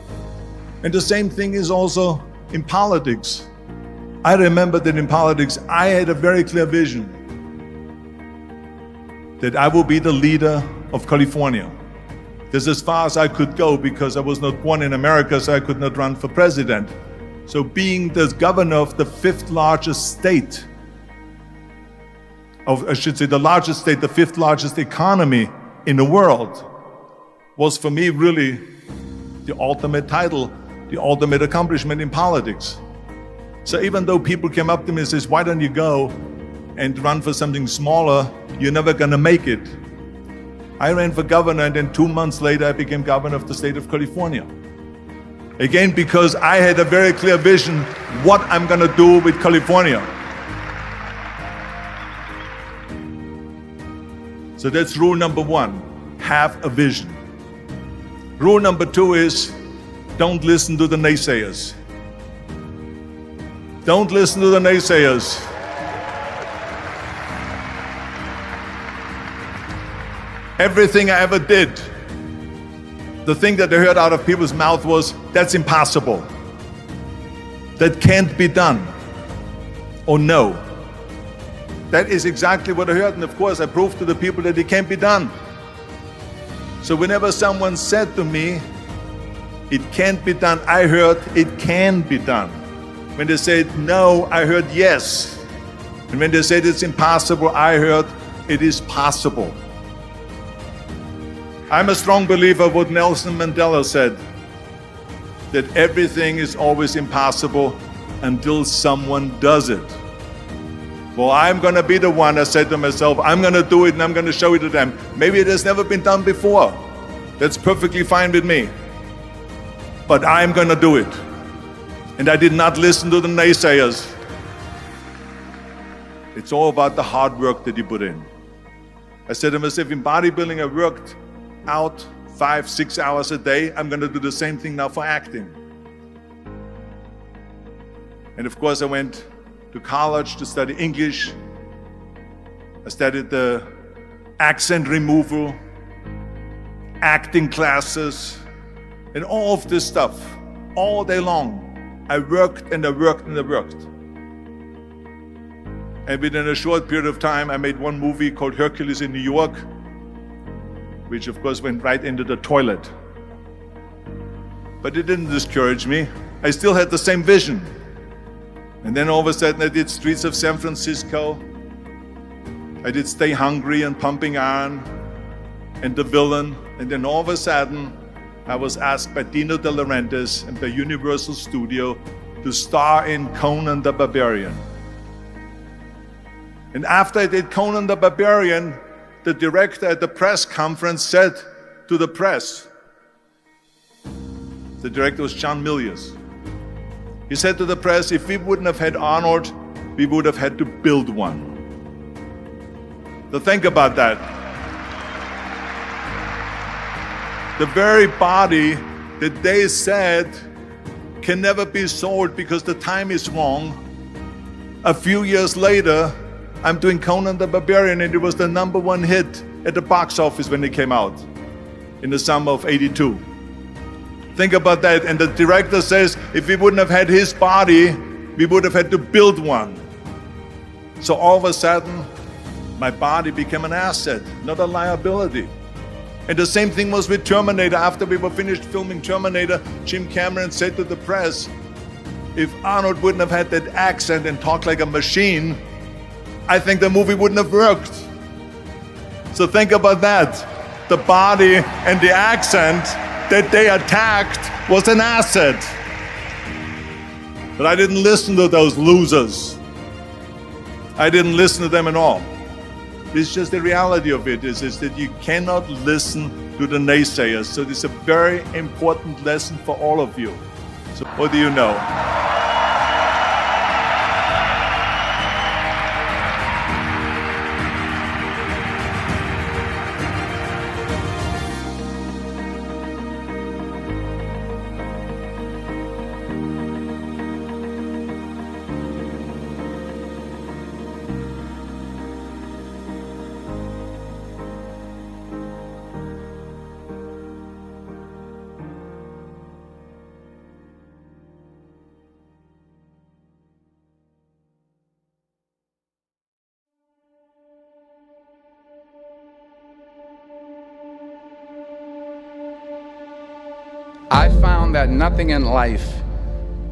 And the same thing is also in politics. I remember that in politics, I had a very clear vision that I will be the leader of California. That's as far as I could go because I was not born in America, so I could not run for president. So being the governor of the fifth largest state, I should say the largest state, the fifth largest economy in the world, was for me really the ultimate title, the ultimate accomplishment in politics. So even though people came up to me and says, why don't you go and run for something smaller, you're never gonna make it. I ran for governor, and then 2 months later I became governor of the state of California. Again, because I had a very clear vision what I'm gonna do with California. So that's rule number one, have a vision. Rule number two is, don't listen to the naysayers. Don't listen to the naysayers. Everything I ever did, the thing that I heard out of people's mouth was, that's impossible. That can't be done. Or no. That is exactly what I heard, and of course I proved to the people that it can't be done. So whenever someone said to me, it can't be done, I heard, it can be done. When they said no, I heard yes. And when they said it's impossible, I heard it is possible. I'm a strong believer of what Nelson Mandela said, that everything is always impossible until someone does it. Well, I'm going to be the one, I said to myself, I'm going to do it and I'm going to show it to them. Maybe it has never been done before. That's perfectly fine with me. But I'm going to do it. And I did not listen to the naysayers. It's all about the hard work that you put in. I said to myself, in bodybuilding, I worked out 5-6 hours a day. I'm going to do the same thing now for acting. And of course, I went to college to study English. I studied the accent removal. acting classes, and all of this stuff. All day long, I worked and I worked and I worked. And within a short period of time, I made one movie called Hercules in New York, which of course went right into the toilet. But it didn't discourage me. I still had the same vision. And then all of a sudden I did Streets of San Francisco. I did Stay Hungry and Pumping Iron and The Villain. And then all of a sudden, I was asked by Dino De Laurentiis and by Universal Studio to star in Conan the Barbarian. And after I did Conan the Barbarian, the director at the press conference said to the press, the director was John Milius. He said to the press, if we wouldn't have had Arnold, we would have had to build one. So think about that. The very body that they said can never be sold because the time is wrong. A few years later, I'm doing Conan the Barbarian, and it was the #1 hit at the box office when it came out in the summer of '82. Think about that. And the director says, if we wouldn't have had his body, we would have had to build one. So all of a sudden, my body became an asset, not a liability. And the same thing was with Terminator. After we were finished filming Terminator, Jim Cameron said to the press, if Arnold wouldn't have had that accent and talked like a machine, I think the movie wouldn't have worked. So think about that. The body and the accent that they attacked was an asset. But I didn't listen to those losers. I didn't listen to them at all. It's just the reality of it is that you cannot listen to the naysayers. So this is a very important lesson for all of you. So what do you know? I found that nothing in life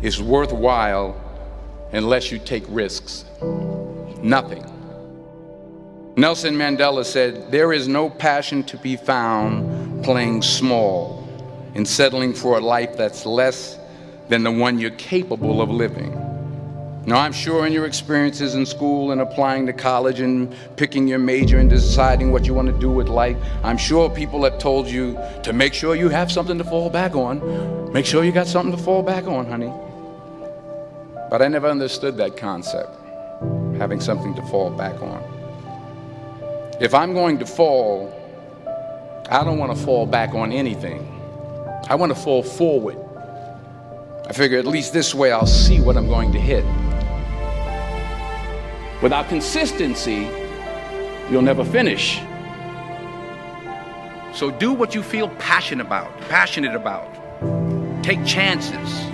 is worthwhile unless you take risks. Nothing. Nelson Mandela said, there is no passion to be found playing small and settling for a life that's less than the one you're capable of living. Now, I'm sure in your experiences in school and applying to college and picking your major and deciding what you want to do with life, I'm sure people have told you to make sure you have something to fall back on. Make sure you got something to fall back on, honey. But I never understood that concept, having something to fall back on. If I'm going to fall, I don't want to fall back on anything. I want to fall forward. I figure at least this way I'll see what I'm going to hit. Without consistency, you'll never finish. So do what you feel passionate about. Take chances.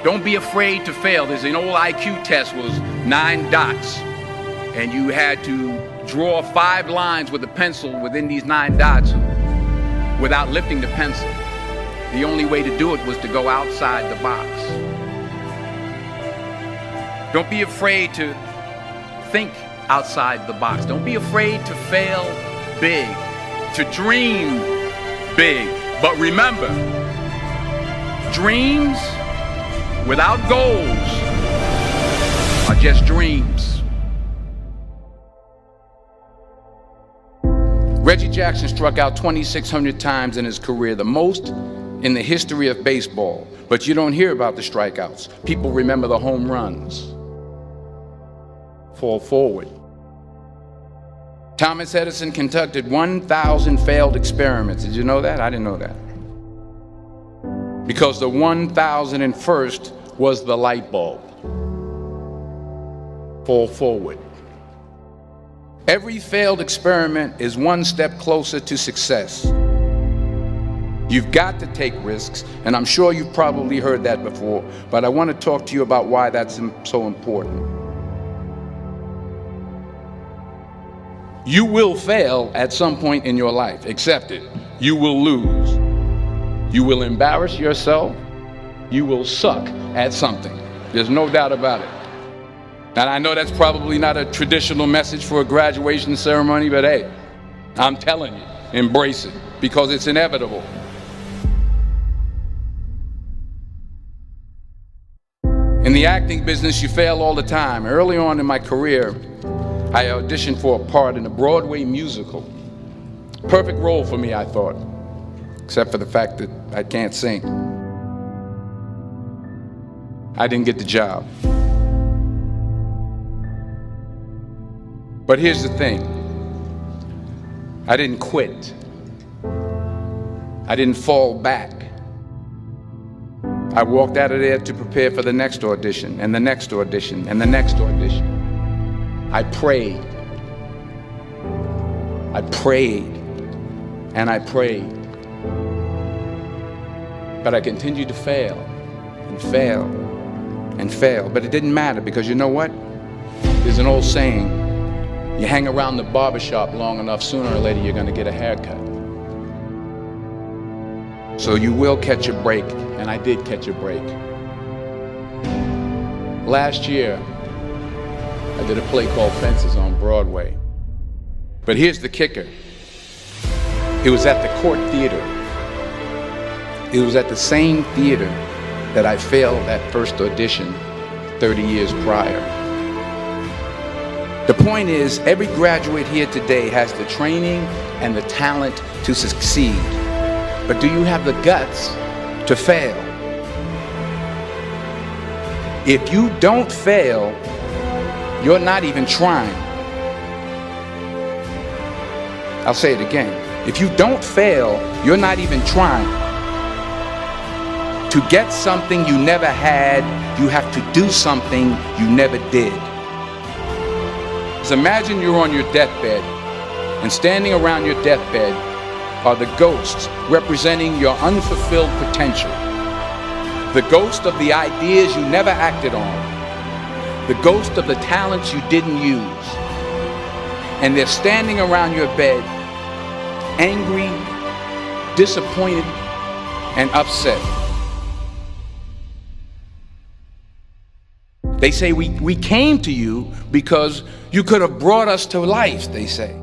Don't be afraid to fail. There's an old IQ test, was 9 dots. And you had to draw 5 lines with a pencil within these 9 dots without lifting the pencil. The only way to do it was to go outside the box. Don't be afraid to think outside the box. Don't be afraid to fail big, to dream big. But remember, dreams without goals are just dreams. Reggie Jackson struck out 2,600 times in his career, the most in the history of baseball. But you don't hear about the strikeouts. People remember the home runs. Fall forward. Thomas Edison conducted 1,000 failed experiments. Did you know that? I didn't know that. Because the 1,001st was the light bulb. Fall forward. Every failed experiment is one step closer to success. You've got to take risks, and I'm sure you've probably heard that before, but I want to talk to you about why that's so important. You will fail at some point in your life. Accept it. You will lose. You will embarrass yourself. You will suck at something. There's no doubt about it. And I know that's probably not a traditional message for a graduation ceremony, but hey, I'm telling you, embrace it, because it's inevitable. In the acting business, you fail all the time. Early on in my career, I auditioned for a part in a Broadway musical. Perfect role for me, I thought, except for the fact that I can't sing. I didn't get the job. But here's the thing. I didn't quit. I didn't fall back. I walked out of there to prepare for the next audition, and the next audition, and the next audition. I prayed. I prayed. And I prayed. But I continued to fail, and fail, and fail. But it didn't matter, because you know what? There's an old saying, you hang around the barbershop long enough, sooner or later you're going to get a haircut. So you will catch a break, and I did catch a break. Last year, I did a play called Fences on Broadway. But here's the kicker. It was at the Court Theater. It was at the same theater that I failed that first audition 30 years prior. The point is, every graduate here today has the training and the talent to succeed. But do you have the guts to fail? If you don't fail, you're not even trying. I'll say it again. If you don't fail, you're not even trying. To get something you never had, you have to do something you never did. So imagine you're on your deathbed, and standing around your deathbed are the ghosts representing your unfulfilled potential. The ghost of the ideas you never acted on. The ghost of the talents you didn't use. And they're standing around your bed, angry, disappointed, and upset. They say, we came to you because you could have brought us to life, they say.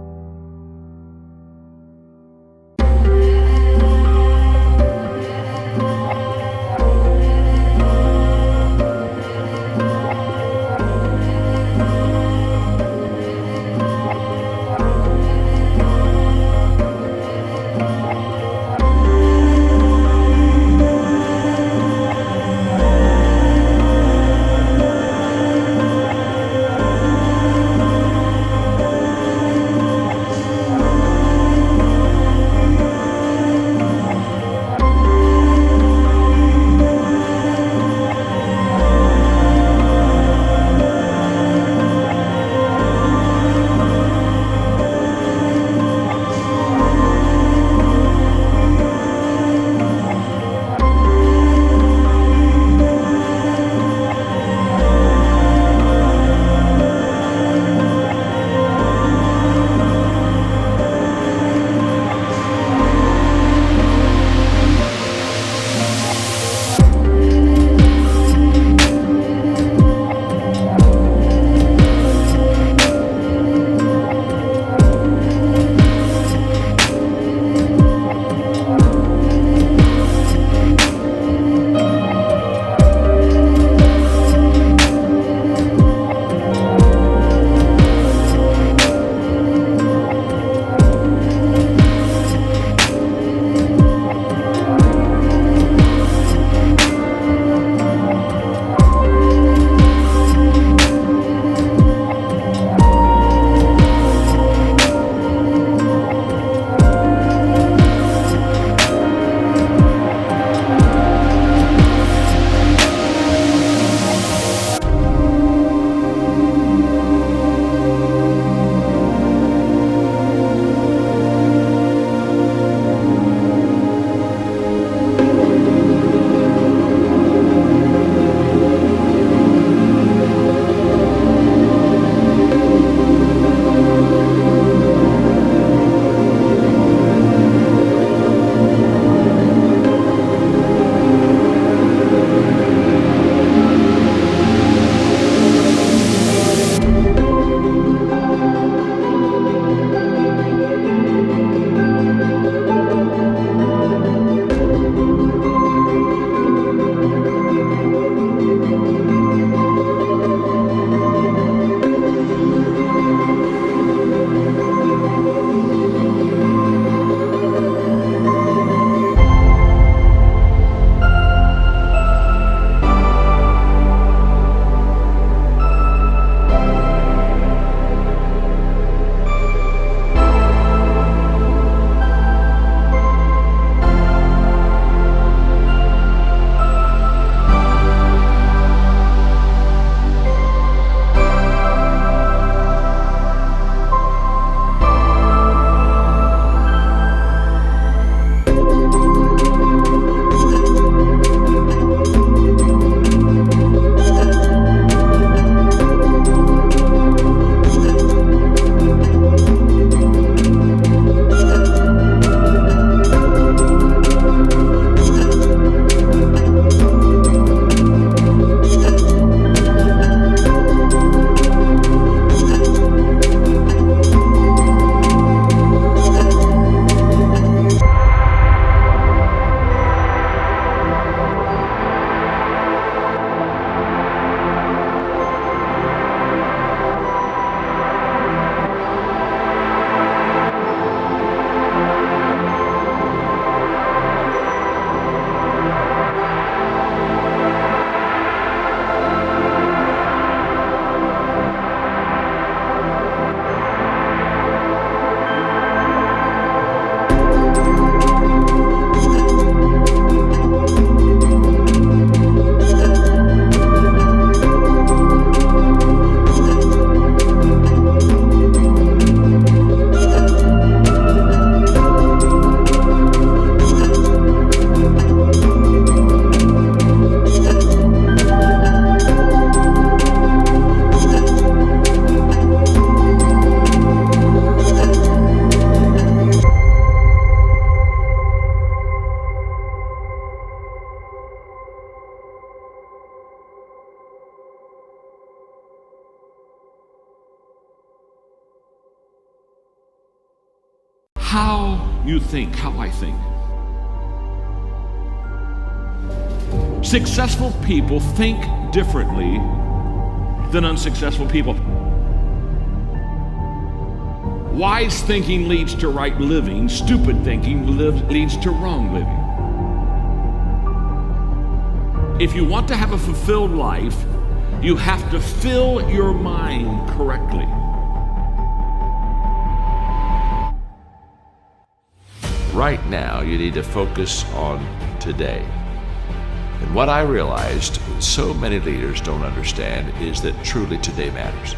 how you think, how I think. Successful people think differently than unsuccessful people. Wise thinking leads to right living. Stupid thinking leads to wrong living. If you want to have a fulfilled life, you have to fill your mind correctly. Right now, you need to focus on today. And what I realized so many leaders don't understand is that truly today matters.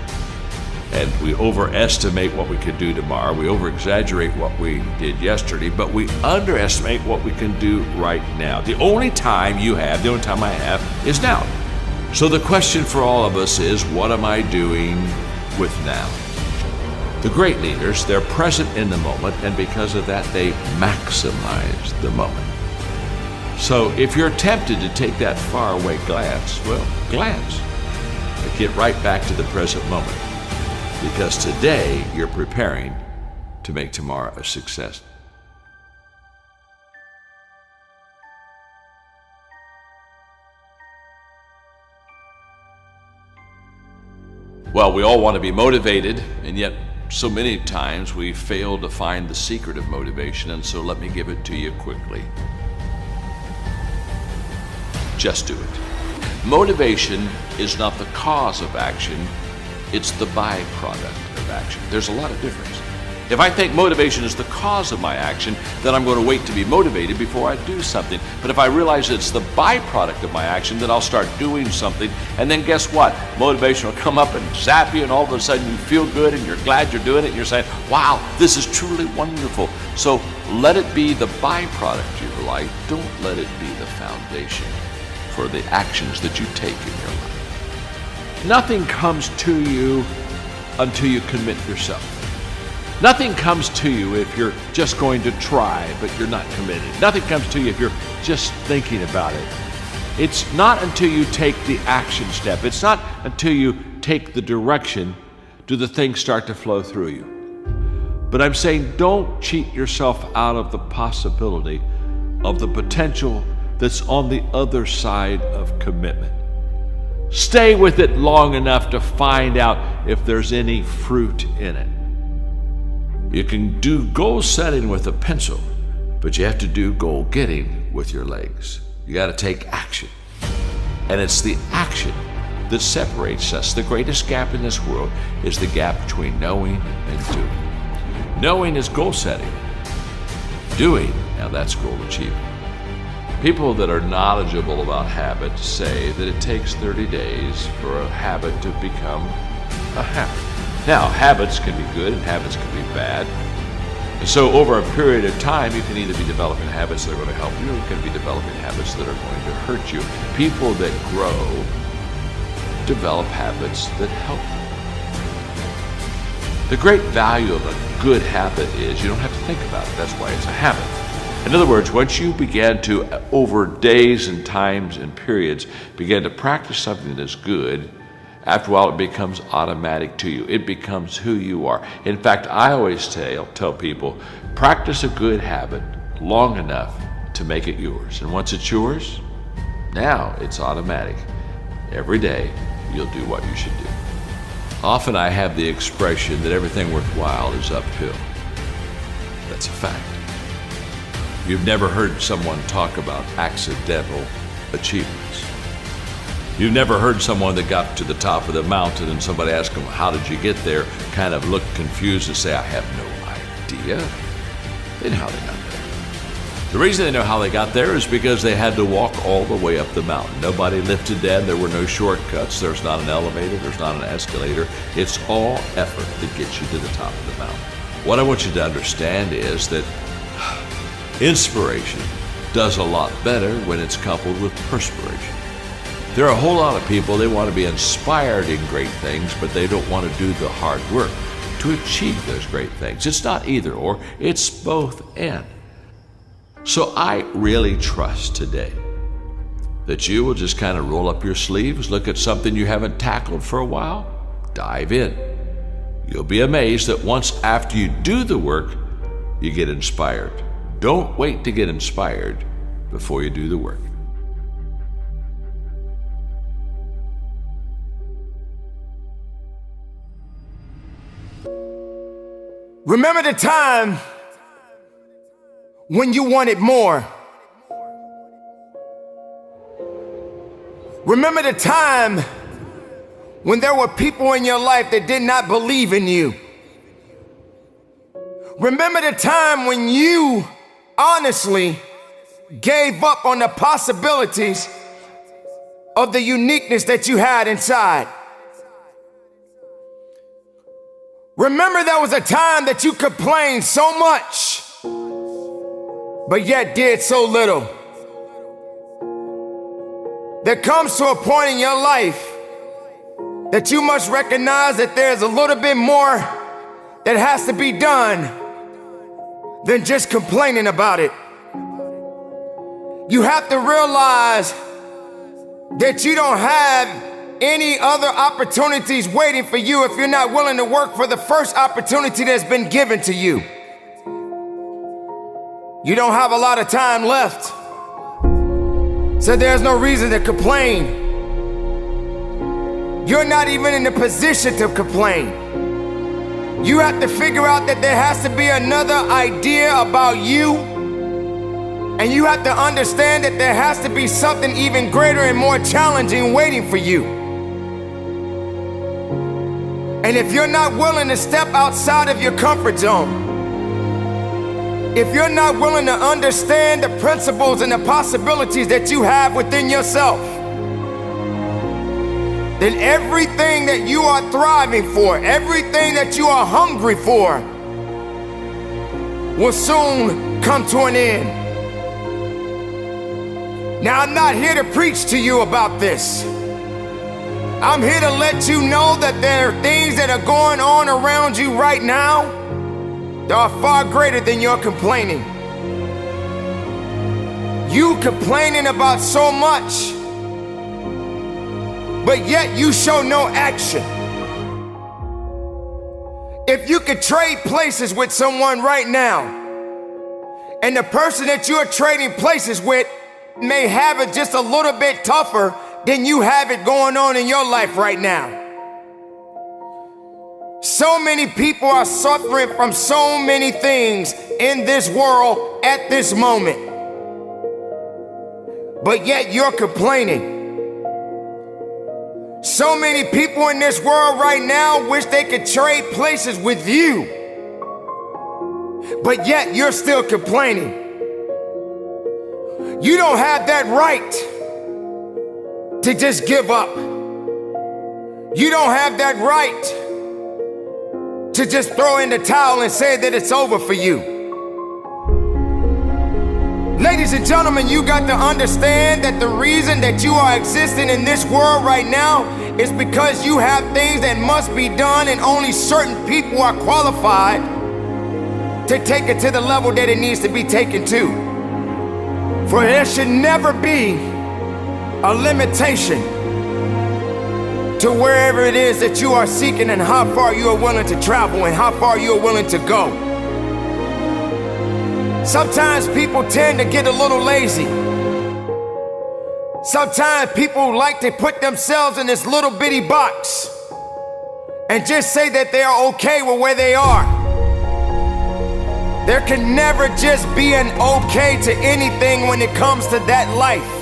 And we overestimate what we can do tomorrow. We over-exaggerate what we did yesterday, but we underestimate what we can do right now. The only time you have, the only time I have, is now. So the question for all of us is, what am I doing with now? The great leaders, they're present in the moment, and because of that, they maximize the moment. So if you're tempted to take that faraway glance, well, glance. But get right back to the present moment. Because today, you're preparing to make tomorrow a success. Well, we all want to be motivated, and yet so many times we fail to find the secret of motivation, and so let me give it to you quickly. Just do it. Motivation is not the cause of action, it's the byproduct of action. There's a lot of difference. If I think motivation is the cause of my action, then I'm going to wait to be motivated before I do something. But if I realize it's the byproduct of my action, then I'll start doing something. And then guess what? Motivation will come up and zap you, and all of a sudden you feel good and you're glad you're doing it. And you're saying, wow, this is truly wonderful. So let it be the byproduct of your life. Don't let it be the foundation for the actions that you take in your life. Nothing comes to you until you commit yourself. Nothing comes to you if you're just going to try, but you're not committed. Nothing comes to you if you're just thinking about it. It's not until you take the action step. It's not until you take the direction do the things start to flow through you. But I'm saying don't cheat yourself out of the possibility of the potential that's on the other side of commitment. Stay with it long enough to find out if there's any fruit in it. You can do goal setting with a pencil, but you have to do goal getting with your legs. You got to take action. And it's the action that separates us. The greatest gap in this world is the gap between knowing and doing. Knowing is goal setting. Doing, now that's goal achievement. People that are knowledgeable about habits say that it takes 30 days for a habit to become a habit. Now, habits can be good and habits can be bad. And so over a period of time, you can either be developing habits that are going to help you, or you can be developing habits that are going to hurt you. People that grow develop habits that help them. The great value of a good habit is you don't have to think about it. That's why it's a habit. In other words, once you begin to, over days and times and periods, begin to practice something that's good, after a while it becomes automatic to you. It becomes who you are. In fact, I always tell people, practice a good habit long enough to make it yours. And once it's yours, now it's automatic. Every day, you'll do what you should do. Often I have the expression that everything worthwhile is uphill. That's a fact. You've never heard someone talk about accidental achievements. You've never heard someone that got to the top of the mountain and somebody asked them, how did you get there? Kind of look confused and say, I have no idea. They know how they got there. The reason they know how they got there is because they had to walk all the way up the mountain. Nobody lifted them. There were no shortcuts. There's not an elevator. There's not an escalator. It's all effort that gets you to the top of the mountain. What I want you to understand is that inspiration does a lot better when it's coupled with perspiration. There are a whole lot of people, they want to be inspired in great things, but they don't want to do the hard work to achieve those great things. It's not either or, it's both and. So I really trust today that you will just kind of roll up your sleeves, look at something you haven't tackled for a while, dive in. You'll be amazed that once after you do the work, you get inspired. Don't wait to get inspired before you do the work. Remember the time when you wanted more. Remember the time when there were people in your life that did not believe in you. Remember the time when you honestly gave up on the possibilities of the uniqueness that you had inside. Remember there was a time that you complained so much, but yet did so little. There comes to a point in your life that you must recognize that there's a little bit more that has to be done than just complaining about it. You have to realize that you don't have any other opportunities waiting for you if you're not willing to work for the first opportunity that's been given to you. You don't have a lot of time left, so there's no reason to complain. You're not even in the position to complain. You have to figure out that there has to be another idea about you, and you have to understand that there has to be something even greater and more challenging waiting for you. And if you're not willing to step outside of your comfort zone, if you're not willing to understand the principles and the possibilities that you have within yourself, then everything that you are thriving for, everything that you are hungry for, will soon come to an end. Now, I'm not here to preach to you about this. I'm here to let you know that there are things that are going on around you right now that are far greater than your complaining. You complaining about so much, but yet you show no action. If you could trade places with someone right now, and the person that you're trading places with may have it just a little bit tougher than you have it going on in your life right now. So many people are suffering from so many things in this world at this moment, but yet you're complaining. So many people in this world right now wish they could trade places with you, but yet you're still complaining. You don't have that right to just give up. You don't have that right to just throw in the towel and say that it's over for you. Ladies and gentlemen, you got to understand that the reason that you are existing in this world right now is because you have things that must be done, and only certain people are qualified to take it to the level that it needs to be taken to. For there should never be a limitation to wherever it is that you are seeking and how far you are willing to travel and how far you are willing to go. Sometimes people tend to get a little lazy. Sometimes people like to put themselves in this little bitty box and just say that they are okay with where they are. There can never just be an okay to anything when it comes to that life.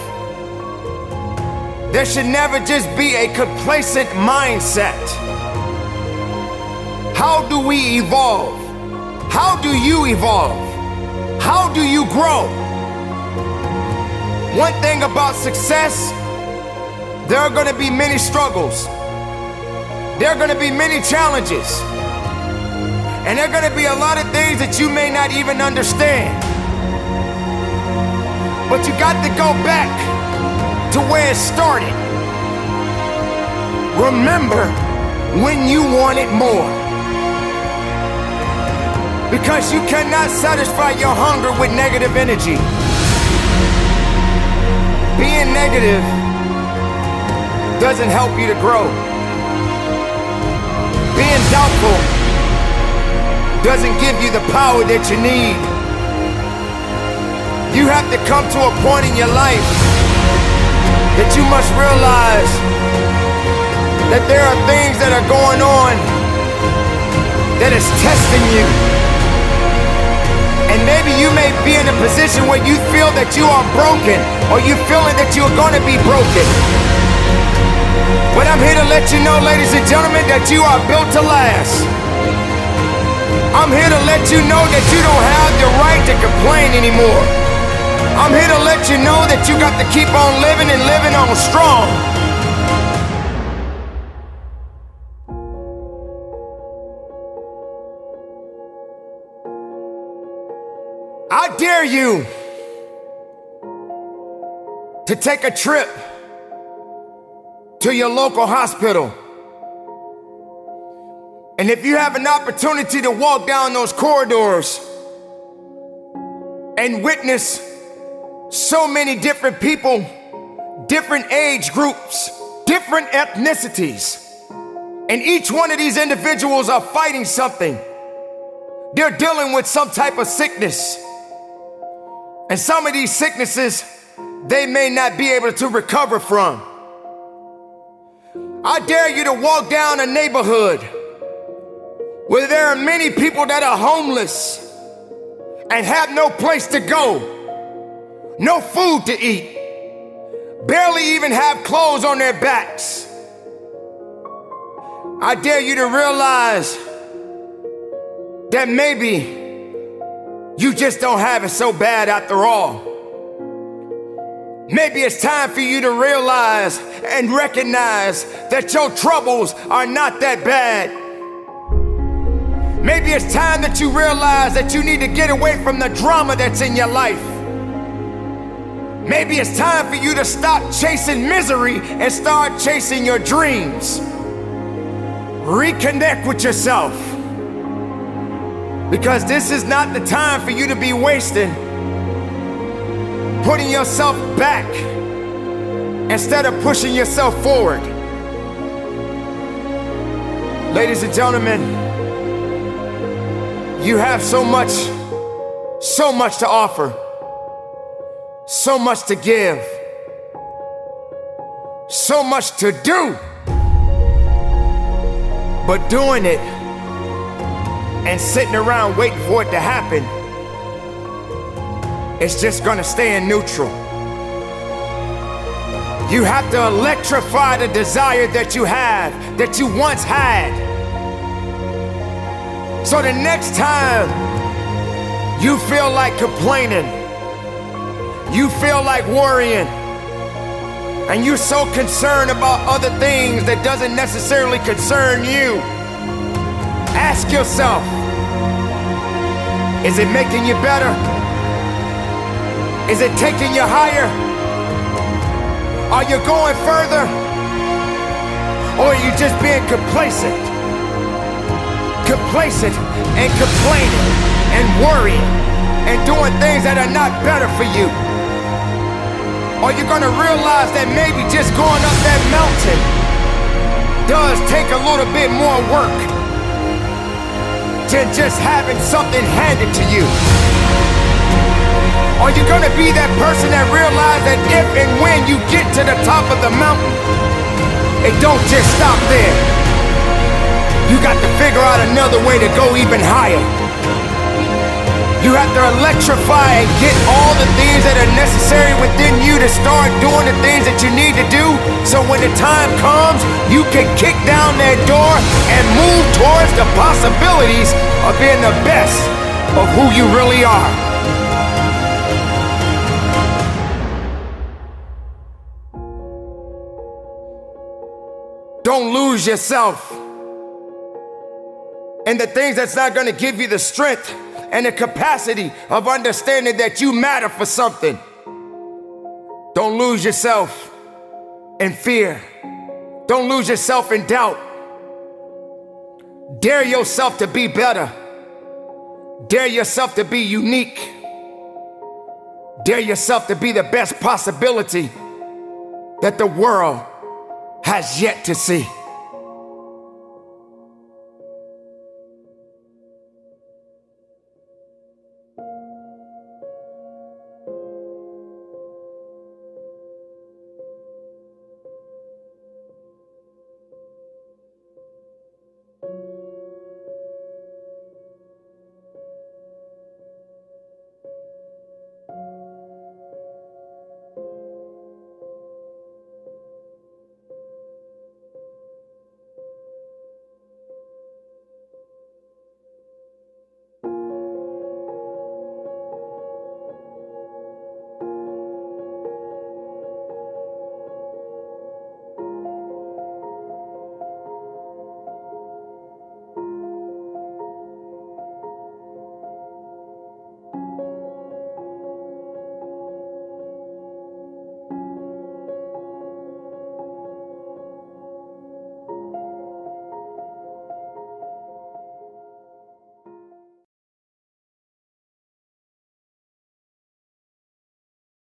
There should never just be a complacent mindset. How do we evolve? How do you evolve? How do you grow? One thing about success, there are going to be many struggles. There are going to be many challenges. And there are going to be a lot of things that you may not even understand. But you got to go back to where it started. Remember when you wanted more. Because you cannot satisfy your hunger with negative energy. Being negative doesn't help you to grow. Being doubtful doesn't give you the power that you need. You have to come to a point in your life that you must realize that there are things that are going on that is testing you. And maybe you may be in a position where you feel that you are broken, or you feeling that you're going to be broken. But I'm here to let you know, ladies and gentlemen, that you are built to last. I'm here to let you know that you don't have the right to complain anymore. I'm here to let you know that you got to keep on living and living on strong. I dare you to take a trip to your local hospital. And if you have an opportunity to walk down those corridors and witness so many different people, different age groups, different ethnicities, and each one of these individuals are fighting something. They're dealing with some type of sickness. And some of these sicknesses, they may not be able to recover from. I dare you to walk down a neighborhood where there are many people that are homeless and have no place to go, no food to eat, barely even have clothes on their backs. I dare you to realize that maybe you just don't have it so bad after all. Maybe it's time for you to realize and recognize that your troubles are not that bad. Maybe it's time that you realize that you need to get away from the drama that's in your life. Maybe it's time for you to stop chasing misery and start chasing your dreams. Reconnect with yourself. Because this is not the time for you to be wasting, putting yourself back instead of pushing yourself forward. Ladies and gentlemen, you have so much to offer, so much to give, so much to do, but doing it and sitting around waiting for it to happen, it's just gonna stay in neutral. You have to electrify the desire that you have, that you once had. So the next time you feel like complaining, you feel like worrying, and you're so concerned about other things that doesn't necessarily concern you, ask yourself, is it making you better? Is it taking you higher? Are you going further? Or are you just being complacent? Complacent and complaining and worrying and doing things that are not better for you? Are you gonna realize that maybe just going up that mountain does take a little bit more work than just having something handed to you? Are you gonna be that person that realizes that if and when you get to the top of the mountain, it don't just stop there? You got to figure out another way to go even higher. You have to electrify and get all the things that are necessary within you to start doing the things that you need to do, so when the time comes, you can kick down that door and move towards the possibilities of being the best of who you really are. Don't lose yourself in the things that's not going to give you the strength and the capacity of understanding that you matter for something. Don't lose yourself in fear. Don't lose yourself in doubt. Dare yourself to be better. Dare yourself to be unique. Dare yourself to be the best possibility that the world has yet to see.